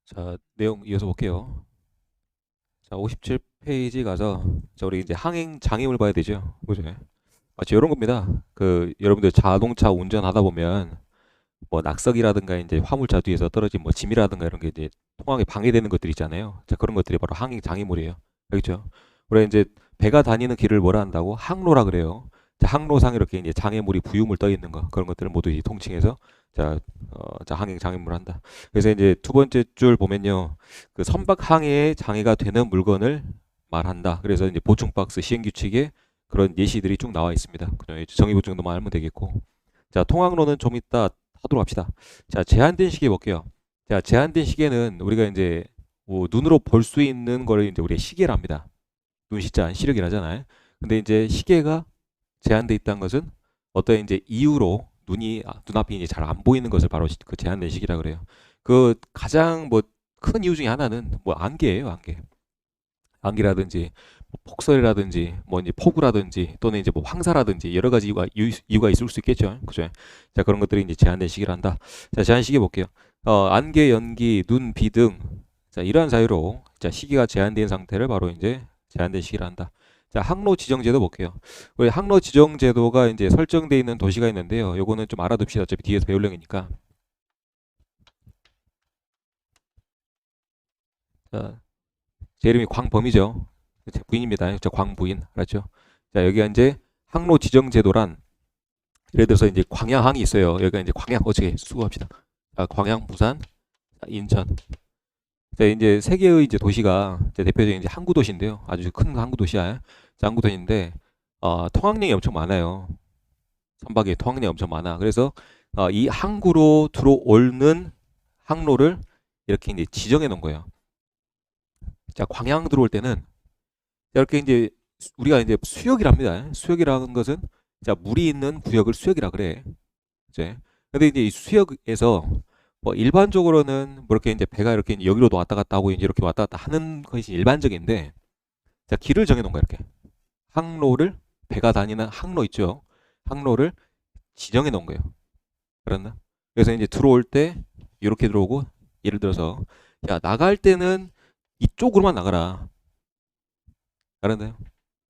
자, 내용 이어서 볼게요. 자, 57페이지 가서 자, 우리 이제 항행 장애물 봐야 되죠. 그죠? 마치 이런 겁니다. 여러분들 자동차 운전하다 보면 뭐 낙석이라든가 이제 화물차 뒤에서 떨어진 뭐 짐이라든가 이런 게 이제 통학에 방해되는 것들 있잖아요. 자, 그런 것들이 바로 항행 장애물이에요. 알겠죠? 우리가 이제 배가 다니는 길을 뭐라 한다고? 항로라 그래요. 자, 항로상 이렇게 이제 장애물이 부유물 떠 있는 거 그런 것들을 모두 이제 통칭해서 자, 자 항행 장애물 한다. 그래서 이제 두 번째 줄 보면요, 그 선박 항해에 장애가 되는 물건을 말한다. 그래서 이제 보충 박스 시행 규칙에 그런 예시들이 쭉 나와 있습니다. 그냥 정의 보충도만 알면 되겠고. 자, 통학로는 좀 이따 하도록 합시다. 자, 제한된 시계 볼게요. 자, 제한된 시계는 우리가 이제 뭐 눈으로 볼 수 있는 거를 이제 우리가 시계랍니다. 눈시자 시력이라잖아요. 근데 이제 시계가 제한돼 있다는 것은 어떤 이제 이유로 눈앞이 이제 잘 안 보이는 것을 바로 그 제한된 시기라 그래요. 그 가장 뭐 큰 이유 중에 하나는 뭐 안개예요, 안개. 안개라든지 뭐 폭설이라든지 뭐 이제 폭우라든지 또는 이제 뭐 황사라든지 여러 가지 이유가 있을 수 있겠죠. 그죠? 자, 그런 것들이 이제 제한된 시기를 한다. 자, 제한 시기 볼게요. 안개, 연기, 눈, 비 등. 자, 이러한 사유로 자, 시기가 제한된 상태를 바로 이제 제한된 시기를 한다. 자, 항로 지정 제도 볼게요. 우리 항로 지정 제도가 이제 설정되어 있는 도시가 있는데요. 요거는 좀 알아둡시다. 어차피 뒤에서 배울 내용이니까. 자, 제 이름이 광범이죠. 제 부인입니다. 저 광부인. 알았죠? 자, 여기가 이제 항로 지정 제도란 예를 들어서 이제 광양항이 있어요. 여기가 이제 광양 어떻게 수고합시다. 자, 광양, 부산, 인천. 자, 이제 세계의 이제 도시가 이제 대표적인 이제 항구 도시인데요. 아주 큰 항구 도시야. 자, 항구 도시인데 통학량이 엄청 많아요. 선박에 통학량이 엄청 많아. 그래서 이 항구로 들어오는 항로를 이렇게 이제 지정해 놓은 거예요. 자, 광양 들어올 때는 이렇게 이제 우리가 이제 수역이랍니다. 수역이라는 것은 자, 물이 있는 구역을 수역이라 그래. 이제 근데 이제 이 수역에서 뭐 일반적으로는 뭐 이렇게 이제 배가 이렇게 여기로도 왔다 갔다 하고 이제 이렇게 왔다 갔다 하는 것이 일반적인데, 자, 길을 정해 놓은 거야. 이렇게 항로를, 배가 다니는 항로 있죠. 항로를 지정해 놓은 거예요. 그랬나? 그래서 이제 들어올 때 이렇게 들어오고, 예를 들어서 야, 나갈 때는 이쪽으로만 나가라. 알았나요?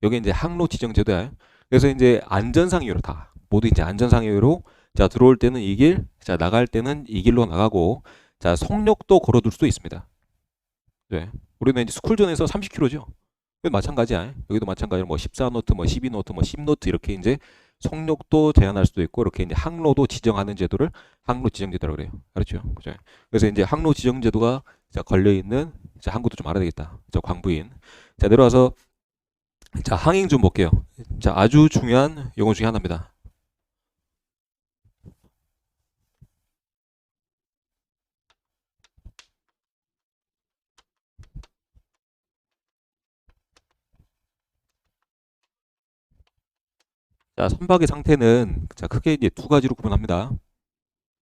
여기 이제 항로 지정 제도야. 그래서 이제 안전상 이유로 다 모두 이제 안전상 이유로 자, 들어올 때는 이 길, 자, 나갈 때는 이 길로 나가고, 자, 속력도 걸어둘 수도 있습니다. 네. 우리는 이제 스쿨존에서 30km죠. 마찬가지야. 여기도 마찬가지로 뭐 14노트, 뭐 12노트, 뭐 10노트 이렇게 이제 속력도 제한할 수도 있고, 이렇게 이제 항로도 지정하는 제도를 항로 지정 제도라고 그래요. 알았죠? 그죠? 그래서 이제 항로 지정 제도가 자, 걸려 있는 자, 항구도 좀 알아야 되겠다. 저 광부인. 자, 내려와서 자, 항행 좀 볼게요. 자, 아주 중요한 용어 중에 하나입니다. 자, 선박의 상태는 자, 크게 이제 두 가지로 구분합니다.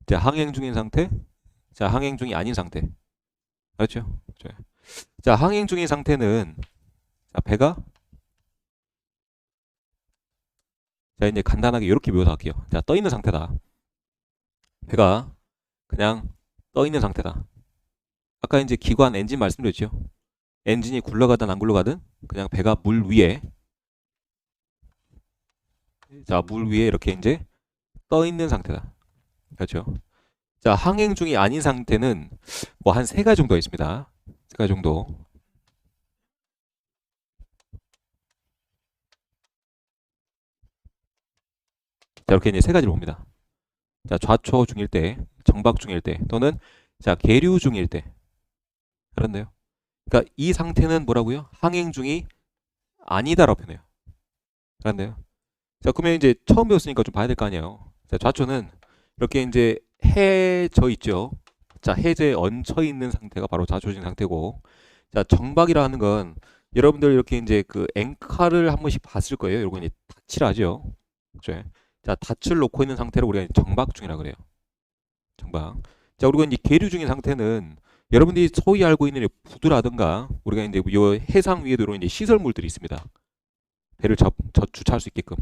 자, 항행 중인 상태, 자, 항행 중이 아닌 상태. 그렇죠? 자, 항행 중인 상태는 자, 배가 자, 이제 간단하게 이렇게 묘사할게요. 자, 떠 있는 상태다. 배가 그냥 떠 있는 상태다. 아까 이제 기관 엔진 말씀드렸죠. 엔진이 굴러가든 안 굴러가든 그냥 배가 물 위에, 자, 물 위에 이렇게 이제 떠 있는 상태다. 그렇죠? 자, 항행 중이 아닌 상태는 뭐 한 세 가지 정도가 있습니다. 세 가지 정도. 자, 이렇게 이제 세 가지를 봅니다. 자, 좌초 중일 때, 정박 중일 때, 또는 자, 계류 중일 때. 그렇네요. 그러니까 이 상태는 뭐라고요? 항행 중이 아니다라고 표현해요. 그렇네요. 자, 그러면 이제 처음 배웠으니까 좀 봐야 될 거 아니에요. 자, 좌초는 이렇게 이제 해져 있죠. 자, 해저에 얹혀 있는 상태가 바로 좌초진 상태고, 자, 정박이라 하는 건 여러분들 이렇게 이제 그 앵카를 한 번씩 봤을 거예요. 요거 이제 닻을 하죠. 그죠? 자, 닻을 놓고 있는 상태를 우리가 정박 중이라 그래요. 정박. 자, 그리고 이제 계류 중인 상태는 여러분들이 소위 알고 있는 부두라든가 우리가 이제 요 해상 위에도 이런 이제 시설물들이 있습니다. 배를 주차할 수 있게끔.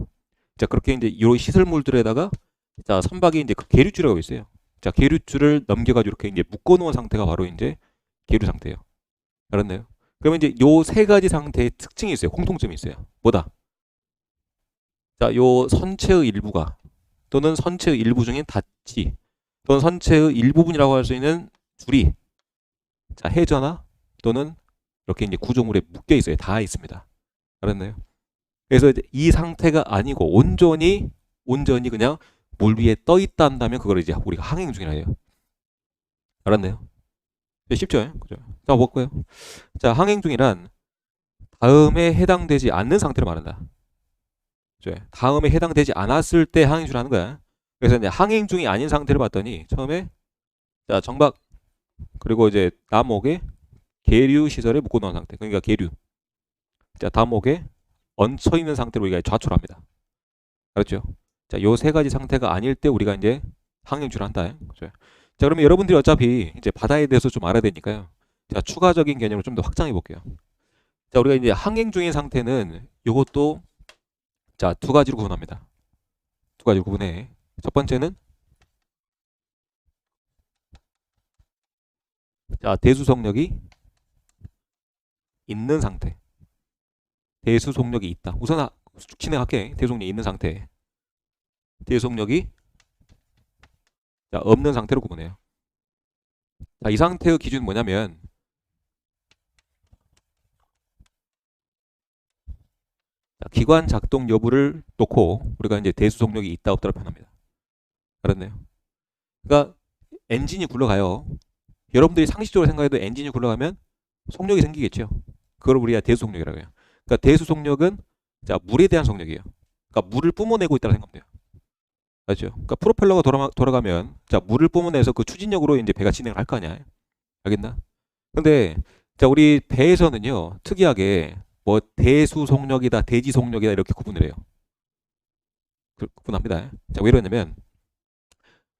자, 그렇게 이제 요 시설물들에다가 자, 선박이 이제 그 계류줄이라고 있어요. 자, 계류줄을 넘겨가지고 이렇게 이제 묶어놓은 상태가 바로 이제 계류 상태예요. 알았나요? 그러면 이제 요 세 가지 상태의 특징이 있어요. 공통점이 있어요. 뭐다? 자, 요 선체의 일부가 또는 선체의 일부 중인 닷지 또는 선체의 일부분이라고 할 수 있는 줄이 자, 해저나 또는 이렇게 이제 구조물에 묶여 있어요. 다 있습니다. 알았나요? 그래서 이제 이 상태가 아니고 온전히 그냥 물 위에 떠 있다 한다면 그걸 이제 우리가 항행 중이라 해요. 알았나요? 쉽죠? 그죠? 자, 볼까요? 자, 항행 중이란 다음에 해당되지 않는 상태를 말한다. 그죠? 다음에 해당되지 않았을 때 항행 중이라는 거야. 그래서 이제 항행 중이 아닌 상태를 봤더니 처음에 자, 정박 그리고 이제 남목에 계류 시설에 묶어 놓은 상태. 그러니까 계류. 자, 다목에 얹혀 있는 상태로 우리가 좌초를 합니다. 알았죠? 자, 요 세 가지 상태가 아닐 때 우리가 이제 항행주를 한다. 그죠? 자, 그러면 여러분들이 어차피 이제 바다에 대해서 좀 알아야 되니까요. 자, 추가적인 개념을 좀 더 확장해 볼게요. 자, 우리가 이제 항행 중인 상태는 요것도 자, 두 가지로 구분합니다. 두 가지로 구분해. 첫 번째는 자, 대수속력이 있는 상태. 대수속력이 있다. 우선 진행할게. 대수속력이 있는 상태. 대수속력이 자, 없는 상태로 구분해요. 자, 이 상태의 기준은 뭐냐면 자, 기관 작동 여부를 놓고 우리가 이제 대수속력이 있다 없다로 표현합니다. 알았나요? 그러니까 엔진이 굴러가요. 여러분들이 상식적으로 생각해도 엔진이 굴러가면 속력이 생기겠죠. 그걸 우리가 대수속력이라고 해요. 그러니까 대수속력은 자, 물에 대한 속력이에요. 그러니까 물을 뿜어내고 있다고 생각하면 돼요. 맞죠? 그러니까 프로펠러가 돌아가면 자, 물을 뿜어내서 그 추진력으로 이제 배가 진행을 할 거 아니야. 알겠나? 근데 자, 우리 배에서는요. 특이하게 뭐 대수속력이다, 대지속력이다 이렇게 구분을 해요. 구분합니다. 자, 왜 이러냐면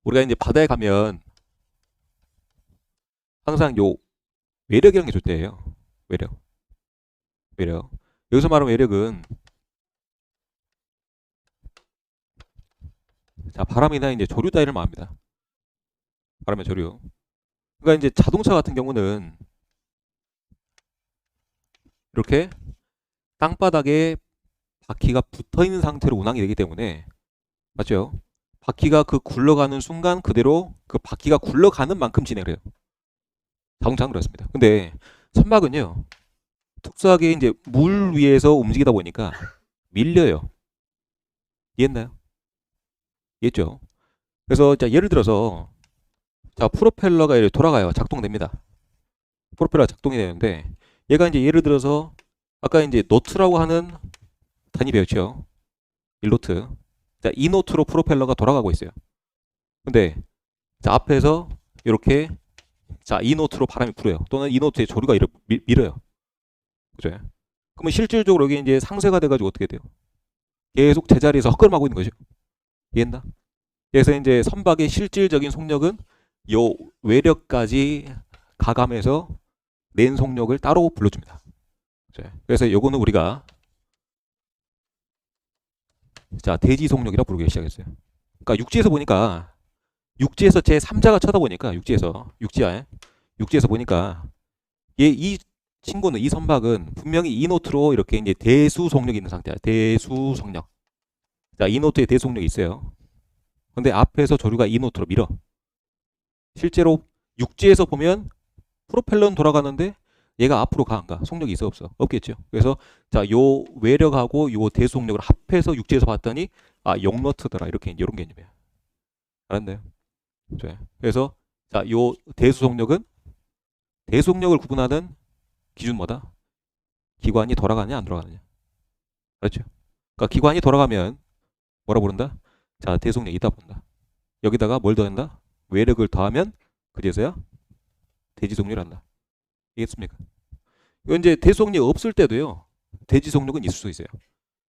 우리가 이제 바다에 가면 항상 요 외력이라는 게 존재해요. 외력. 여기서 말하는 외력은 자, 바람이나 이제 조류 따위를 말합니다. 바람의 조류. 그러니까 이제 자동차 같은 경우는 이렇게 땅바닥에 바퀴가 붙어 있는 상태로 운항이 되기 때문에 맞죠? 바퀴가 그 굴러가는 순간 그대로 그 바퀴가 굴러가는 만큼 진행을 해요. 자동차는 그렇습니다. 근데 선박은요. 특수하게 이제 물 위에서 움직이다 보니까 밀려요. 이해했나요? 이해했죠? 그래서 자, 예를 들어서 자, 프로펠러가 이렇게 돌아가요. 작동됩니다. 프로펠러가 작동이 되는데 얘가 이제 예를 들어서 아까 이제 노트라고 하는 단위 배웠죠. 1노트. 자, 2노트로 프로펠러가 돌아가고 있어요. 근데 자, 앞에서 이렇게 자, 2노트로 바람이 불어요. 또는 2노트의 조류가 밀어요. 그죠? 그러면 실질적으로 여기 이제 상쇄가 돼가지고 어떻게 돼요? 계속 제자리에서 헛걸음하고 있는 거죠. 이해했나? 그래서 이제 선박의 실질적인 속력은 요 외력까지 가감해서 낸 속력을 따로 불러줍니다. 그래서 요거는 우리가 자, 대지 속력이라고 부르기 시작했어요. 그러니까 육지에서 보니까 육지에서 제 3자가 쳐다보니까 육지에서 보니까 이 친구는 이 선박은 분명히 이 노트로 이렇게 이제 대수 속력이 있는 상태야. 대수 속력. 자, 이 노트에 대수 속력이 있어요. 근데 앞에서 조류가 이 노트로 밀어. 실제로 육지에서 보면 프로펠러는 돌아가는데 얘가 앞으로 가 안 가? 속력이 있어 없어? 없겠죠. 그래서 자, 요 외력하고 요 대수 속력을 합해서 육지에서 봤더니 아, 0노트더라. 이렇게 이런 개념이에요. 알았나요? 그래서 자, 요 대수 속력은 대수 속력을 구분하는 기준 뭐다? 기관이 돌아가느냐 안 돌아가느냐. 그렇죠? 그러니까 기관이 돌아가면 뭐라 부른다? 자, 대속력이 있다 본다. 여기다가 뭘 더한다? 외력을 더하면 그제서야 대지속력을 한다. 이해했습니까? 이건 이제 대속력 없을 때도요. 대지속력은 있을 수 있어요.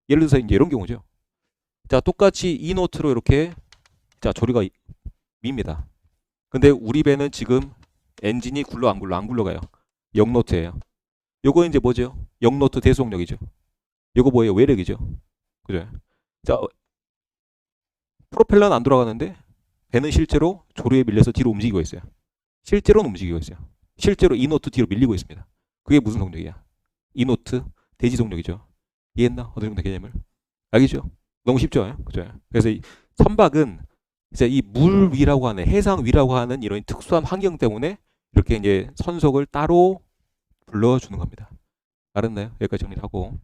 예를 들어서 이제 이런 경우죠. 자, 똑같이 이 노트로 이렇게 자, 조류가 밉니다. 근데 우리 배는 지금 엔진이 안 굴러가요. 0노트예요. 요거 이제 뭐죠? 0노트 대속력이죠. 요거 뭐예요? 외력이죠. 그죠? 자, 프로펠러는 안 돌아가는데 배는 실제로 조류에 밀려서 뒤로 움직이고 있어요. 실제로는 움직이고 있어요. 실제로 이 노트 뒤로 밀리고 있습니다. 그게 무슨 속력이야? 이 노트 대지 속력이죠. 이해했나? 어느 정도 개념을? 알겠죠? 너무 쉽죠? 그죠? 그래서 이 선박은 이제 이 물 위라고 하는, 해상 위라고 하는 이런 특수한 환경 때문에 이렇게 이제 선속을 따로 불러주는 겁니다. 알았나요? 여기까지 정리를 하고.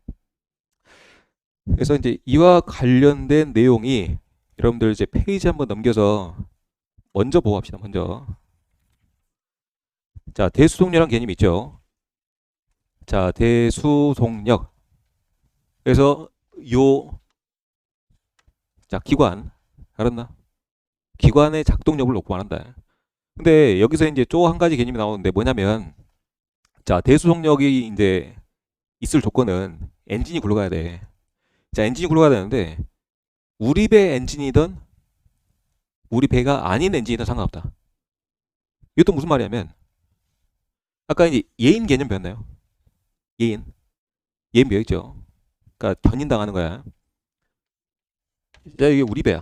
그래서 이제 이와 관련된 내용이 여러분들 이제 페이지 한번 넘겨서 먼저 보고 합시다. 먼저. 자, 대수속력이라는 개념이 있죠. 자, 대수속력. 그래서 자, 기관. 알았나? 기관의 작동력을 놓고 말한다. 근데 여기서 이제 또 한 가지 개념이 나오는데 뭐냐면, 자, 대수속력이 이제 있을 조건은 엔진이 굴러가야 돼. 자, 엔진이 굴러가야 되는데, 우리 배 엔진이든 우리 배가 아닌 엔진이든 상관없다. 이것도 무슨 말이냐면, 아까 이제 예인 개념 배웠나요? 예인. 예인 배웠죠. 그러니까 견인당하는 거야. 자, 이게 우리 배야.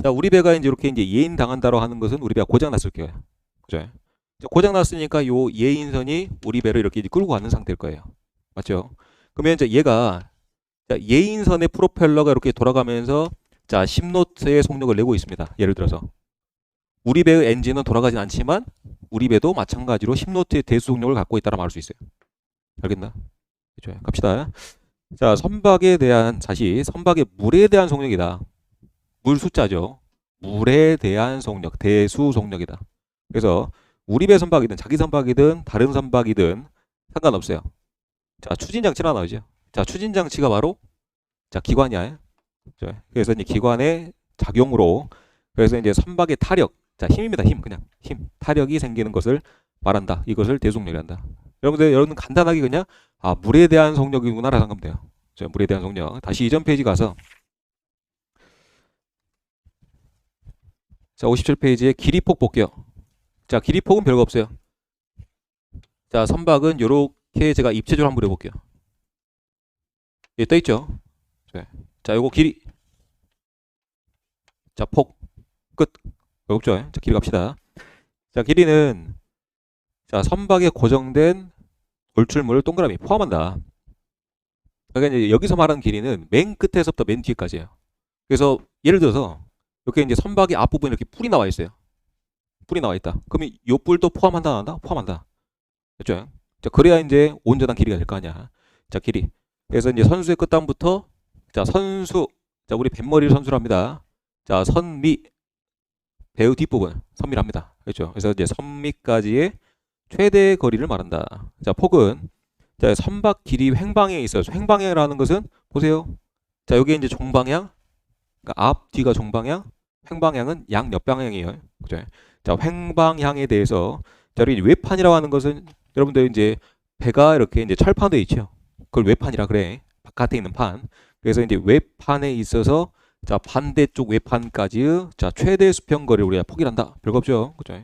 자, 우리 배가 이제 이렇게 이제 예인 당한다고 하는 것은 우리 배가 고장 났을 거예요. 그죠? 고장 났으니까 요 예인선이 우리 배를 이렇게 끌고 가는 상태일 거예요. 맞죠? 그러면 이제 얘가, 자, 예인선의 프로펠러가 이렇게 돌아가면서, 자, 10노트의 속력을 내고 있습니다. 예를 들어서 우리 배의 엔진은 돌아가진 않지만 우리 배도 마찬가지로 10노트의 대수 속력을 갖고 있다라 말할 수 있어요. 알겠나? 그죠? 갑시다. 자, 선박에 대한, 다시 선박의 물에 대한 속력이다. 물 숫자죠. 물에 대한 속력, 대수 속력이다. 그래서 우리 배 선박이든 자기 선박이든 다른 선박이든 상관없어요. 자, 추진 장치가 나오죠. 자, 추진 장치가 바로, 자, 기관이야. 그래서 이제 기관의 작용으로, 그래서 이제 선박의 타력, 자, 힘입니다. 힘, 그냥 힘, 타력이 생기는 것을 말한다. 이것을 대속력이란다. 여러분 간단하게 그냥, 아, 물에 대한 속력이구나라고 생각하면 돼요. 자, 물에 대한 속력. 다시 이전 페이지 가서, 자, 57페이지에 길이폭 볼게요. 자, 길이폭은 별거 없어요. 자, 선박은 요렇게 제가 입체적으로 한번 해볼게요. 예, 떠있죠? 자, 요거 길이. 자, 폭. 끝. 별거 없죠? 자, 길이 갑시다. 자, 길이는, 자, 선박에 고정된 돌출물을 동그라미 포함한다. 그러니까 이제 여기서 말하는 길이는 맨 끝에서부터 맨 뒤에까지예요. 그래서 예를 들어서 이렇게 이제 선박의 앞부분에 이렇게 뿔이 나와 있어요. 뿔이 나와 있다. 그러면 이 뿔도 포함한다, 안 한다? 포함한다. 그렇죠? 자, 그래야 이제 온전한 길이가 될 거 아니야. 자, 길이. 그래서 이제 선수의 끝단부터, 자, 선수, 자, 우리 뱃머리를 선수로 합니다. 자, 선미, 배우 뒷부분 선미랍니다. 그렇죠? 그래서 이제 선미까지의 최대 거리를 말한다. 자, 폭은, 자, 선박 길이 횡방향에 있어요. 횡방향이라는 것은 보세요. 자, 여기 이제 종방향, 그러니까 앞, 뒤가 종방향, 횡방향은 양옆 방향이에요. 그죠? 자, 횡방향에 대해서, 자, 여기 외판이라고 하는 것은 여러분들 이제 배가 이렇게 이제 철판도 있죠. 그걸 외판이라 그래. 바깥에 있는 판. 그래서 이제 외판에 있어서, 자, 반대쪽 외판까지, 자, 최대 수평거리를 우리가 폭이란다. 별거 없죠. 그죠?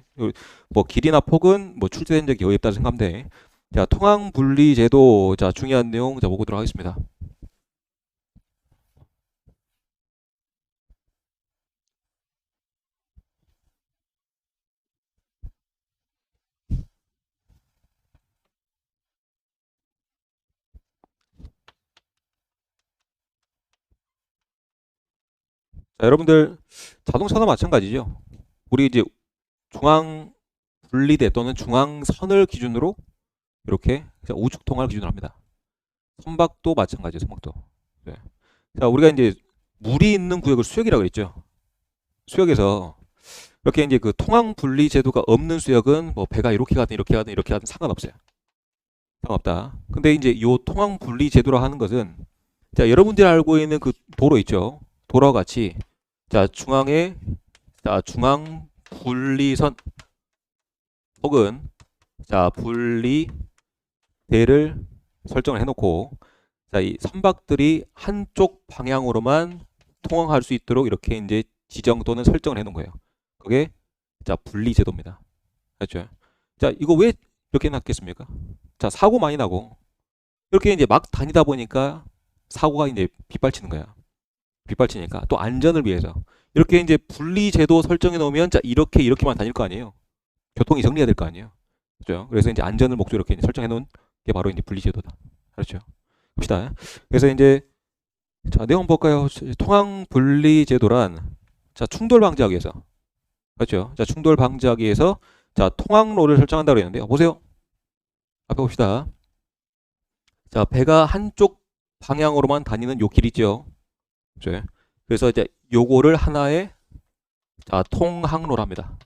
뭐 길이나 폭은 뭐 출제된 적이 거의 없다고 생각하면 돼. 자, 통항 분리 제도, 자, 중요한 내용, 자, 보고 들어가겠습니다. 자, 여러분들 자동차도 마찬가지죠. 우리 이제 중앙 분리대 또는 중앙선을 기준으로 이렇게 우측 통합을 기준으로 합니다. 선박도 마찬가지예요. 선박도. 네. 자, 우리가 이제 물이 있는 구역을 수역이라고 그랬죠. 수역에서 이렇게 이제 그 통항 분리 제도가 없는 수역은 뭐 배가 이렇게 가든 이렇게 가든 이렇게 가든 상관없어요. 상관없다. 근데 이제 요 통항 분리 제도라 하는 것은, 자, 여러분들이 알고 있는 그 도로 있죠. 도로와 같이, 자, 중앙에, 자, 중앙 분리선 혹은, 자, 분리대를 설정을 해놓고, 자, 이 선박들이 한쪽 방향으로만 통항할 수 있도록 이렇게 이제 지정 또는 설정을 해놓은 거예요. 그게, 자, 분리제도입니다. 그렇죠? 자, 이거 왜 이렇게 해놨겠습니까? 자, 사고 많이 나고 이렇게 이제 막 다니다 보니까 사고가 이제 빗발치는 거야. 빗발치니까 또 안전을 위해서 이렇게 이제 분리제도 설정해 놓으면, 자, 이렇게만 다닐 거 아니에요. 교통이 정리해야 될 거 아니에요. 그렇죠? 그래서 이제 안전을 목적으로 이렇게 설정해 놓은 게 바로 이제 분리제도다. 그렇죠? 봅시다. 그래서 이제 자, 내용 볼까요? 통항 분리제도란 자, 충돌 방지하기 위해서. 그렇죠? 자, 충돌 방지하기 위해서 자, 통항로를 설정한다고 했는데요. 보세요. 앞에 봅시다. 자, 배가 한쪽 방향으로만 다니는 요 길 있죠. 그렇죠? 그래서 이제 요거를 하나의 자, 통항로랍니다.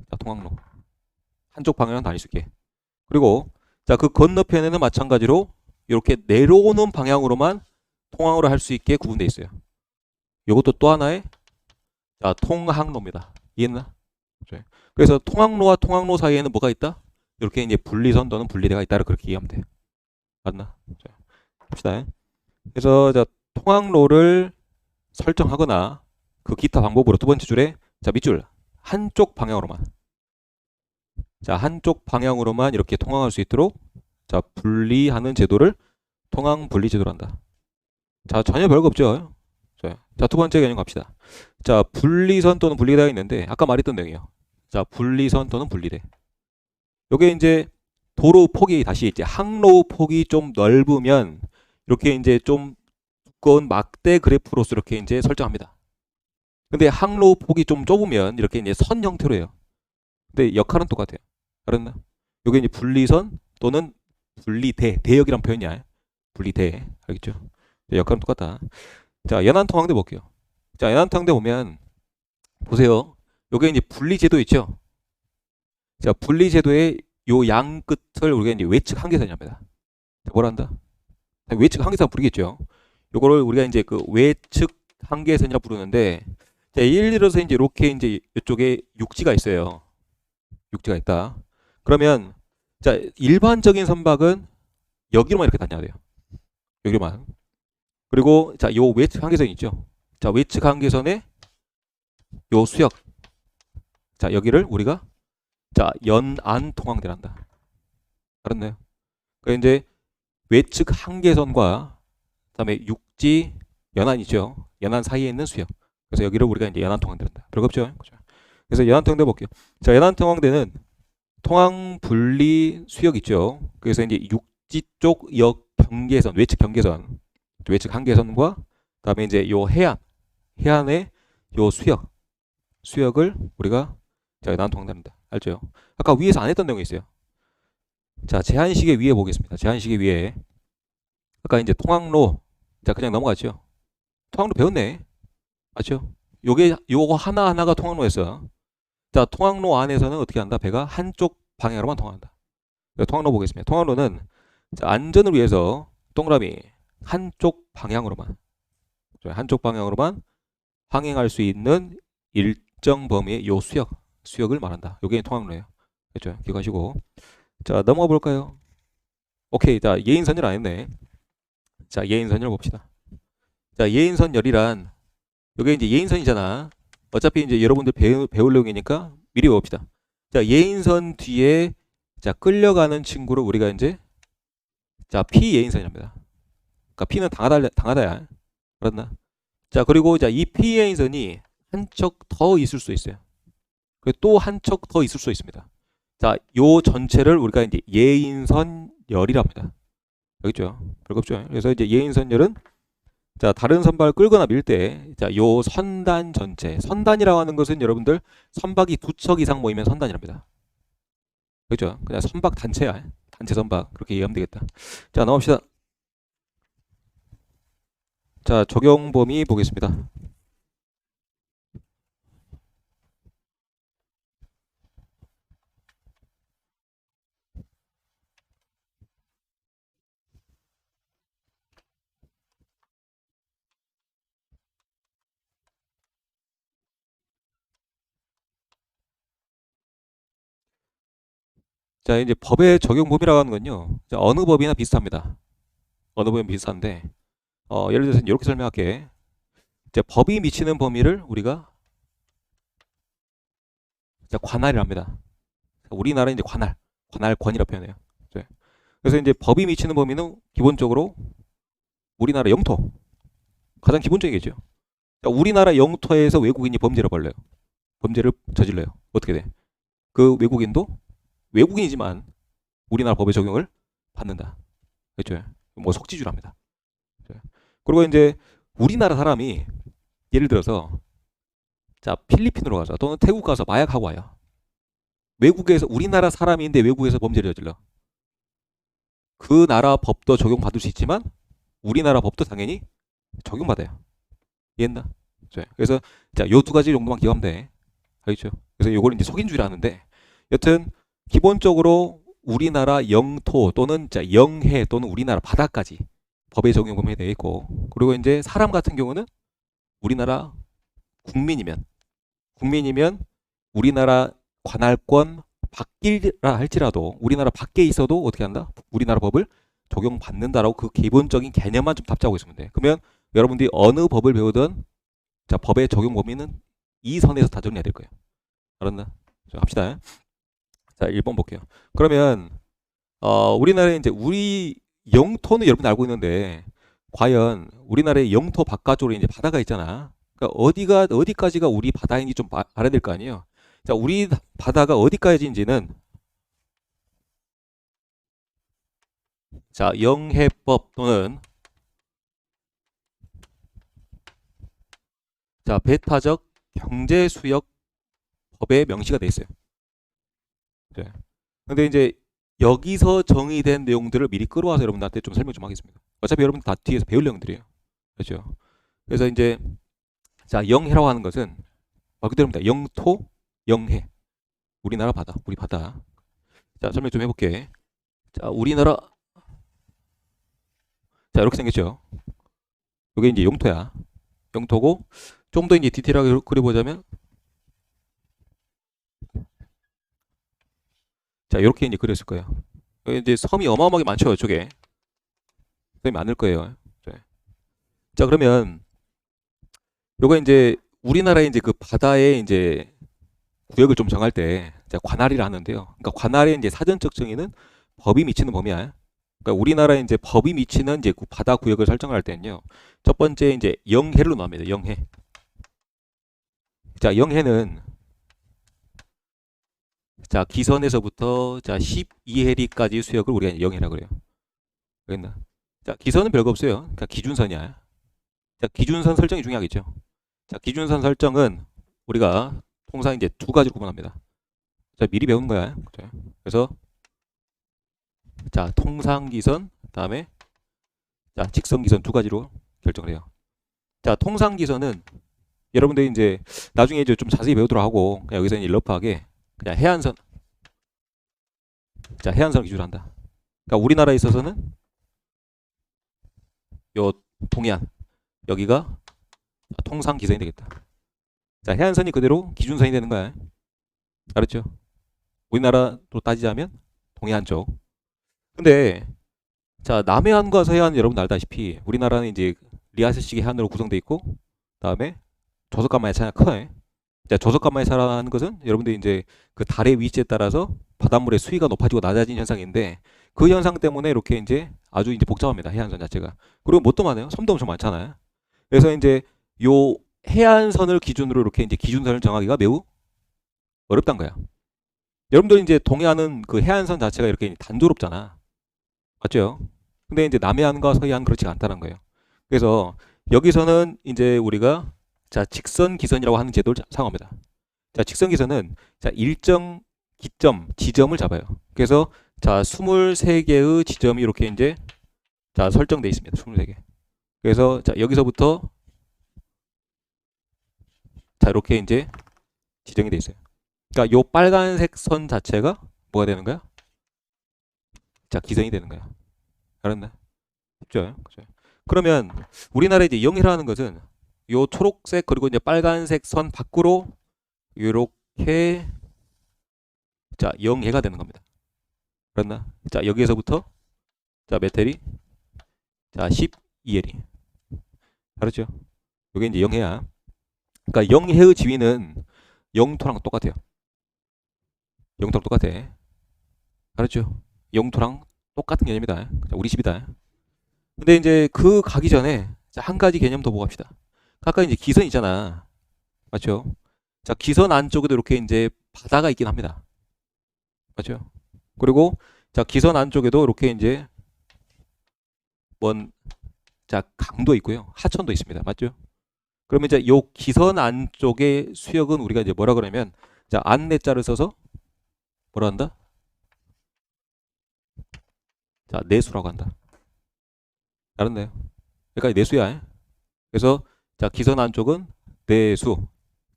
자, 통항로. 한쪽 방향은 다닐 수 있게. 그리고 자, 그 건너편에는 마찬가지로 이렇게 내려오는 방향으로만 통항으로 할 수 있게 구분되어 있어요. 이것도 또 하나의 자, 통항로입니다. 이해했나? 그래서 통항로와 통항로 사이에는 뭐가 있다? 이렇게 이제 분리선 또는 분리대가 있다를 그렇게 이해하면 돼요. 맞나? 자, 봅시다. 그래서 자, 통항로를 설정하거나 그 기타 방법으로 두 번째 줄에 자, 밑줄 한쪽 방향으로만 자, 한쪽 방향으로만 이렇게 통항할 수 있도록 자, 분리하는 제도를 통항 분리 제도로 한다. 자, 전혀 별거 없죠. 자, 두 번째 개념 갑시다. 자, 분리선 또는 분리대가 있는데 아까 말했던 내용이요. 자, 분리선 또는 분리대. 요게 이제 도로 폭이 다시 이제 항로 폭이 좀 넓으면 이렇게 이제 좀 두꺼운 막대 그래프로서 이렇게 이제 설정합니다. 근데 항로 폭이 좀 좁으면 이렇게 이제 선 형태로 해요. 근데 역할은 똑같아요. 알았나? 요게 이제 분리선 또는 분리대, 대역이란 표현이야. 분리대. 알겠죠? 역할은 똑같다. 자, 연안통항대 볼게요. 자, 연안통항대 보면 보세요. 요게 이제 분리제도 있죠? 자, 분리제도의 요 양 끝을 우리가 이제 외측 한계선이랍니다. 자, 뭐라 한다? 외측 한계선 부르겠죠? 요거를 우리가 이제 그 외측 한계선이라 부르는데, 자, 예를 들어서 이제 이렇게 이제 이쪽에 육지가 있어요. 육지가 있다. 그러면 자, 일반적인 선박은 여기로만 이렇게 다녀야 돼요. 여기로만. 그리고 자, 요 외측 한계선 있죠? 자, 외측 한계선에 요 수역. 자, 여기를 우리가 자, 연안 통항대란다. 알았나요? 그러니까 이제 외측 한계선과 그다음에 육지 연안이죠. 연안 사이에 있는 수역. 그래서 여기를 우리가 이제 연안 통항대란다. 별거 없죠? 그죠? 그래서 연안 통항대 볼게요. 자, 연안 통항대는 통항 분리 수역 있죠. 그래서 이제 육지 쪽 역 경계선, 외측 경계선, 외측 한계선과 그다음에 이제 요 해안의 요 수역을 우리가 자, 연안 통항대란다. 알죠? 아까 위에서 안 했던 내용이 있어요. 자, 제한시계 위에 보겠습니다. 제한시계 위에 아까 이제 통항로 자, 그냥 넘어갔죠. 통항로 배웠네. 맞죠? 요거 하나하나가 통항로였어. 자, 통항로 안에서는 어떻게 한다? 배가 한쪽 방향으로만 통한다. 통항로 보겠습니다. 통항로는 자, 안전을 위해서 동그라미 한쪽 방향으로만 항행할 수 있는 일정 범위의 요 수역을 말한다. 요게 통항로예요. 그렇죠? 기억하시고. 자, 넘어가 볼까요? 오케이. 자, 예인선열 안 했네. 자, 예인선열 봅시다. 자, 예인선열이란 요게 이제 예인선이잖아. 어차피 이제 여러분들 배울 내용이니까 미리 외웁시다. 자, 예인선 뒤에 자, 끌려가는 친구를 우리가 이제 자, 피예인선이랍니다. 그러니까 P는 당하다야. 그렇나? 자, 그리고 자, 이 피예인선이 한 척 더 있을 수 있어요. 그리고 또 한 척 더 있을 수 있습니다. 자, 요 전체를 우리가 이제 예인선열이랍니다. 알겠죠? 별거 없죠? 그래서 이제 예인선열은 자, 다른 선박을 끌거나 밀 때, 자, 요 선단 전체. 선단이라고 하는 것은 여러분들 선박이 두 척 이상 모이면 선단이랍니다. 그죠? 그냥 선박 단체야. 단체 선박. 그렇게 이해하면 되겠다. 자, 넘어갑시다. 자, 적용 범위 보겠습니다. 자, 이제 법의 적용 범위라고 하는 건요. 자, 어느 법이나 비슷합니다. 어느 법이나 비슷한데, 예를 들어서 이렇게 설명할게. 자, 법이 미치는 범위를 우리가 자, 관할이랍니다. 우리나라는 이제 관할권이라 표현해요. 그래서 이제 법이 미치는 범위는 기본적으로 우리나라 영토. 가장 기본적이겠죠. 자, 우리나라 영토에서 외국인이 범죄를 벌려요. 범죄를 저질러요. 어떻게 돼? 그 외국인도 외국인이지만 우리나라 법의 적용을 받는다. 그렇죠? 뭐 속지주랍니다. 그리고 이제 우리나라 사람이 예를 들어서 자 필리핀으로 가서 또는 태국 가서 마약하고 와요. 외국에서 우리나라 사람인데 외국에서 범죄를 저질러. 그 나라 법도 적용받을 수 있지만 우리나라 법도 당연히 적용받아요. 이해했나? 그래서 자, 요 두 가지 정도만 기억하면 돼. 알겠죠? 그래서 요걸 이제 속인주의라는데 여튼 기본적으로 우리나라 영토 또는 자, 영해 또는 우리나라 바다까지 법의 적용 범위에 되어 있고 그리고 이제 사람 같은 경우는 우리나라 국민이면 우리나라 관할권 밖이라 할지라도 우리나라 밖에 있어도 어떻게 한다? 우리나라 법을 적용받는다라고 그 기본적인 개념만 좀 답잡고 있으면 돼. 그러면 여러분들이 어느 법을 배우든 자, 법의 적용 범위는 이 선에서 다 정리해야 될 거예요. 알았나? 자, 갑시다. 자, 1번 볼게요. 그러면 우리나라에 이제 우리 영토는 여러분 알고 있는데 과연 우리나라의 영토 바깥쪽으로 이제 바다가 있잖아. 그러니까 어디까지가 우리 바다인지 좀 알아야 될 거 아니에요. 자, 우리 바다가 어디까지인지는 자, 영해법 또는 자, 배타적 경제수역 법에 명시가 돼 있어요. 네. 근데 이제 여기서 정의된 내용들을 미리 끌어와서 여러분들한테 좀 설명 좀 하겠습니다. 어차피 여러분 다 뒤에서 배울 내용들이에요. 그렇죠? 그래서 이제 자, 영해라고 하는 것은 말 그대로입니다. 영토, 영해. 우리나라 바다, 우리 바다. 자, 설명 좀 해볼게. 자, 우리나라 자, 이렇게 생겼죠. 이게 이제 영토야. 영토고 좀 더 이제 디테일하게 그려보자면 자, 이렇게 이제 그렸을 거예요. 이제 섬이 어마어마하게 많죠, 이쪽에. 섬이 많을 거예요. 네. 자, 그러면 요거 이제 우리나라의 이제 그 바다의 이제 구역을 좀 정할 때 관할이라 하는데요. 그러니까 관할의 이제 사전적 정의는 법이 미치는 범위야. 그러니까 우리나라에 이제 법이 미치는 이제 바다 구역을 설정할 때는요. 첫 번째 이제 영해로 나옵니다. 영해. 자, 영해는 자, 기선에서부터 자, 12해리까지 수역을 우리가 영해라고 그래요. 알겠나? 자, 기선은 별거 없어요. 그러니까 기준선이야. 자, 기준선 설정이 중요하겠죠. 자, 기준선 설정은 우리가 통상 이제 두 가지로 구분합니다. 자, 미리 배우는 거야. 그래서 자, 통상기선, 다음에 자, 직선기선 두 가지로 결정을 해요. 자, 통상기선은 여러분들이 이제 나중에 이제 좀 자세히 배우도록 하고 그냥 여기서 이제 러프하게 그냥 해안선 자, 해안선을 기준으로 한다. 그러니까 우리나라에 있어서는 요 동해안 여기가 통상기선이 되겠다. 자, 해안선이 그대로 기준선이 되는 거야. 알았죠? 우리나라로 따지자면 동해안 쪽. 근데 자, 남해안과 서해안 여러분 알다시피 우리나라는 이제 리아스식의 해안으로 구성되어 있고 다음에 조석간만의 차이가 커요. 자, 조석간만의 차라는 것은 여러분들이 이제 그 달의 위치에 따라서 바닷물의 수위가 높아지고 낮아진 현상인데 그 현상 때문에 이렇게 이제 아주 이제 복잡합니다. 해안선 자체가. 그리고 뭣도 많아요. 섬도 엄청 많잖아요. 그래서 이제 요 해안선을 기준으로 이렇게 이제 기준선을 정하기가 매우 어렵단 거야. 여러분들 이제 동해안은 그 해안선 자체가 이렇게 단조롭잖아. 맞죠? 근데 이제 남해안과 서해안 그렇지 않다는 거예요. 그래서 여기서는 이제 우리가 자, 직선기선이라고 하는 제도를 사용합니다. 자, 직선기선은 자, 일정 기점, 지점을 잡아요. 그래서 자, 23개의 지점이 이렇게 이제 자, 설정되어 있습니다. 23개. 그래서 자, 여기서부터 자, 이렇게 이제 지정이 되어 있어요. 그러니까 요 빨간색 선 자체가 뭐가 되는 거야? 자, 기선이 되는 거야. 알았나? 쉽죠? 그죠? 그러면 우리나라에 이제 영해라는 것은 요 초록색 그리고 이제 빨간색 선 밖으로 이렇게 자, 영해가 되는 겁니다. 알았나? 자, 여기에서부터 자, 몇 해리? 자, 12해리. 알았죠? 이게 이제 영해야. 그러니까 영해의 지위는 영토랑 똑같아요. 영토랑 똑같아. 알았죠? 영토랑 똑같은 개념이다. 자, 우리 집이다. 근데 이제 그 가기 전에 자, 한 가지 개념 더 보고 갑시다. 아까 이제 기선 있잖아. 맞죠? 자, 기선 안쪽에도 이렇게 이제 바다가 있긴 합니다. 맞죠? 그리고 자, 기선 안쪽에도 이렇게 이제 자, 강도 있고요. 하천도 있습니다. 맞죠? 그러면 이제 요 기선 안쪽의 수역은 우리가 이제 뭐라 그러면 자, 안내자를 써서 뭐라 한다? 자, 내수라고 한다. 알았나요? 여기까지 내수야. 그래서 자, 기선 안쪽은 내수.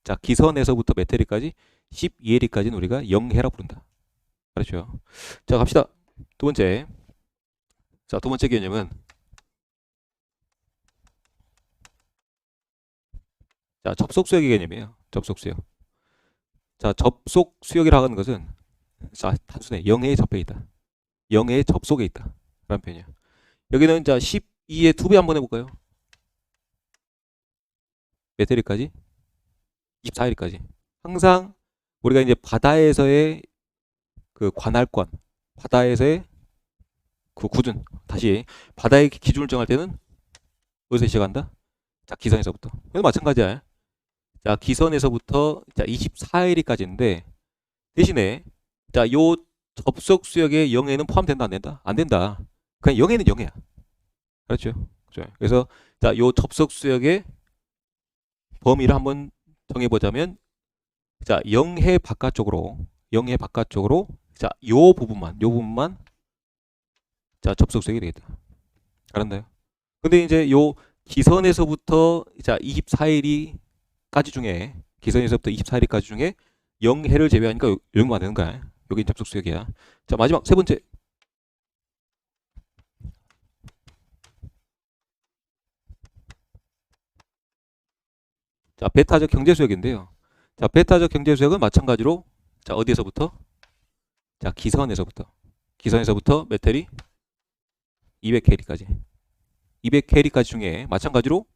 자, 기선에서부터 메테리까지 12L까지는 우리가 영해라 부른다. 그렇죠? 자, 갑시다. 두 번째. 자, 두 번째 개념은 자, 접속 수역의 개념이에요. 접속 수역. 자, 접속 수역이라고 하는 것은 자, 단순해. 영해에 접해 있다. 영해에 접속에 있다. 라는 표현이야. 여기는 자, 12의 2배 한번 해볼까요? 메테리까지 24일까지. 항상 우리가 이제 바다에서의 그 관할권, 바다에서의 그 구준, 다시 바다의 기준을 정할 때는 어디서 시작한다? 자, 기선에서부터. 이건 마찬가지야. 자, 기선에서부터 자, 24일까지인데 대신에 자, 요 접속 수역에 영해는 포함된다 안 된다? 안 된다. 그냥 영해는 영해야. 그렇죠? 그래서 자, 요 접속 수역의 범위를 한번 정해보자면 자, 영해 바깥쪽으로 자, 요 부분만 자, 접속 수역이 되겠다. 알았나요? 근데 이제 요 기선에서부터 자, 24일까지 중에 기선에서부터 24일까지 중에 영해를 제외하니까 여기만 되는 거야. 여기 접속 수역이야. 자, 마지막 세 번째. 자, 베타적 경제수역인데요. 자, 베타적 경제수역은 마찬가지로 자, 어디에서부터? 자, 기선에서부터 메테리 200캐리까지. 200캐리까지 중에 마찬가지로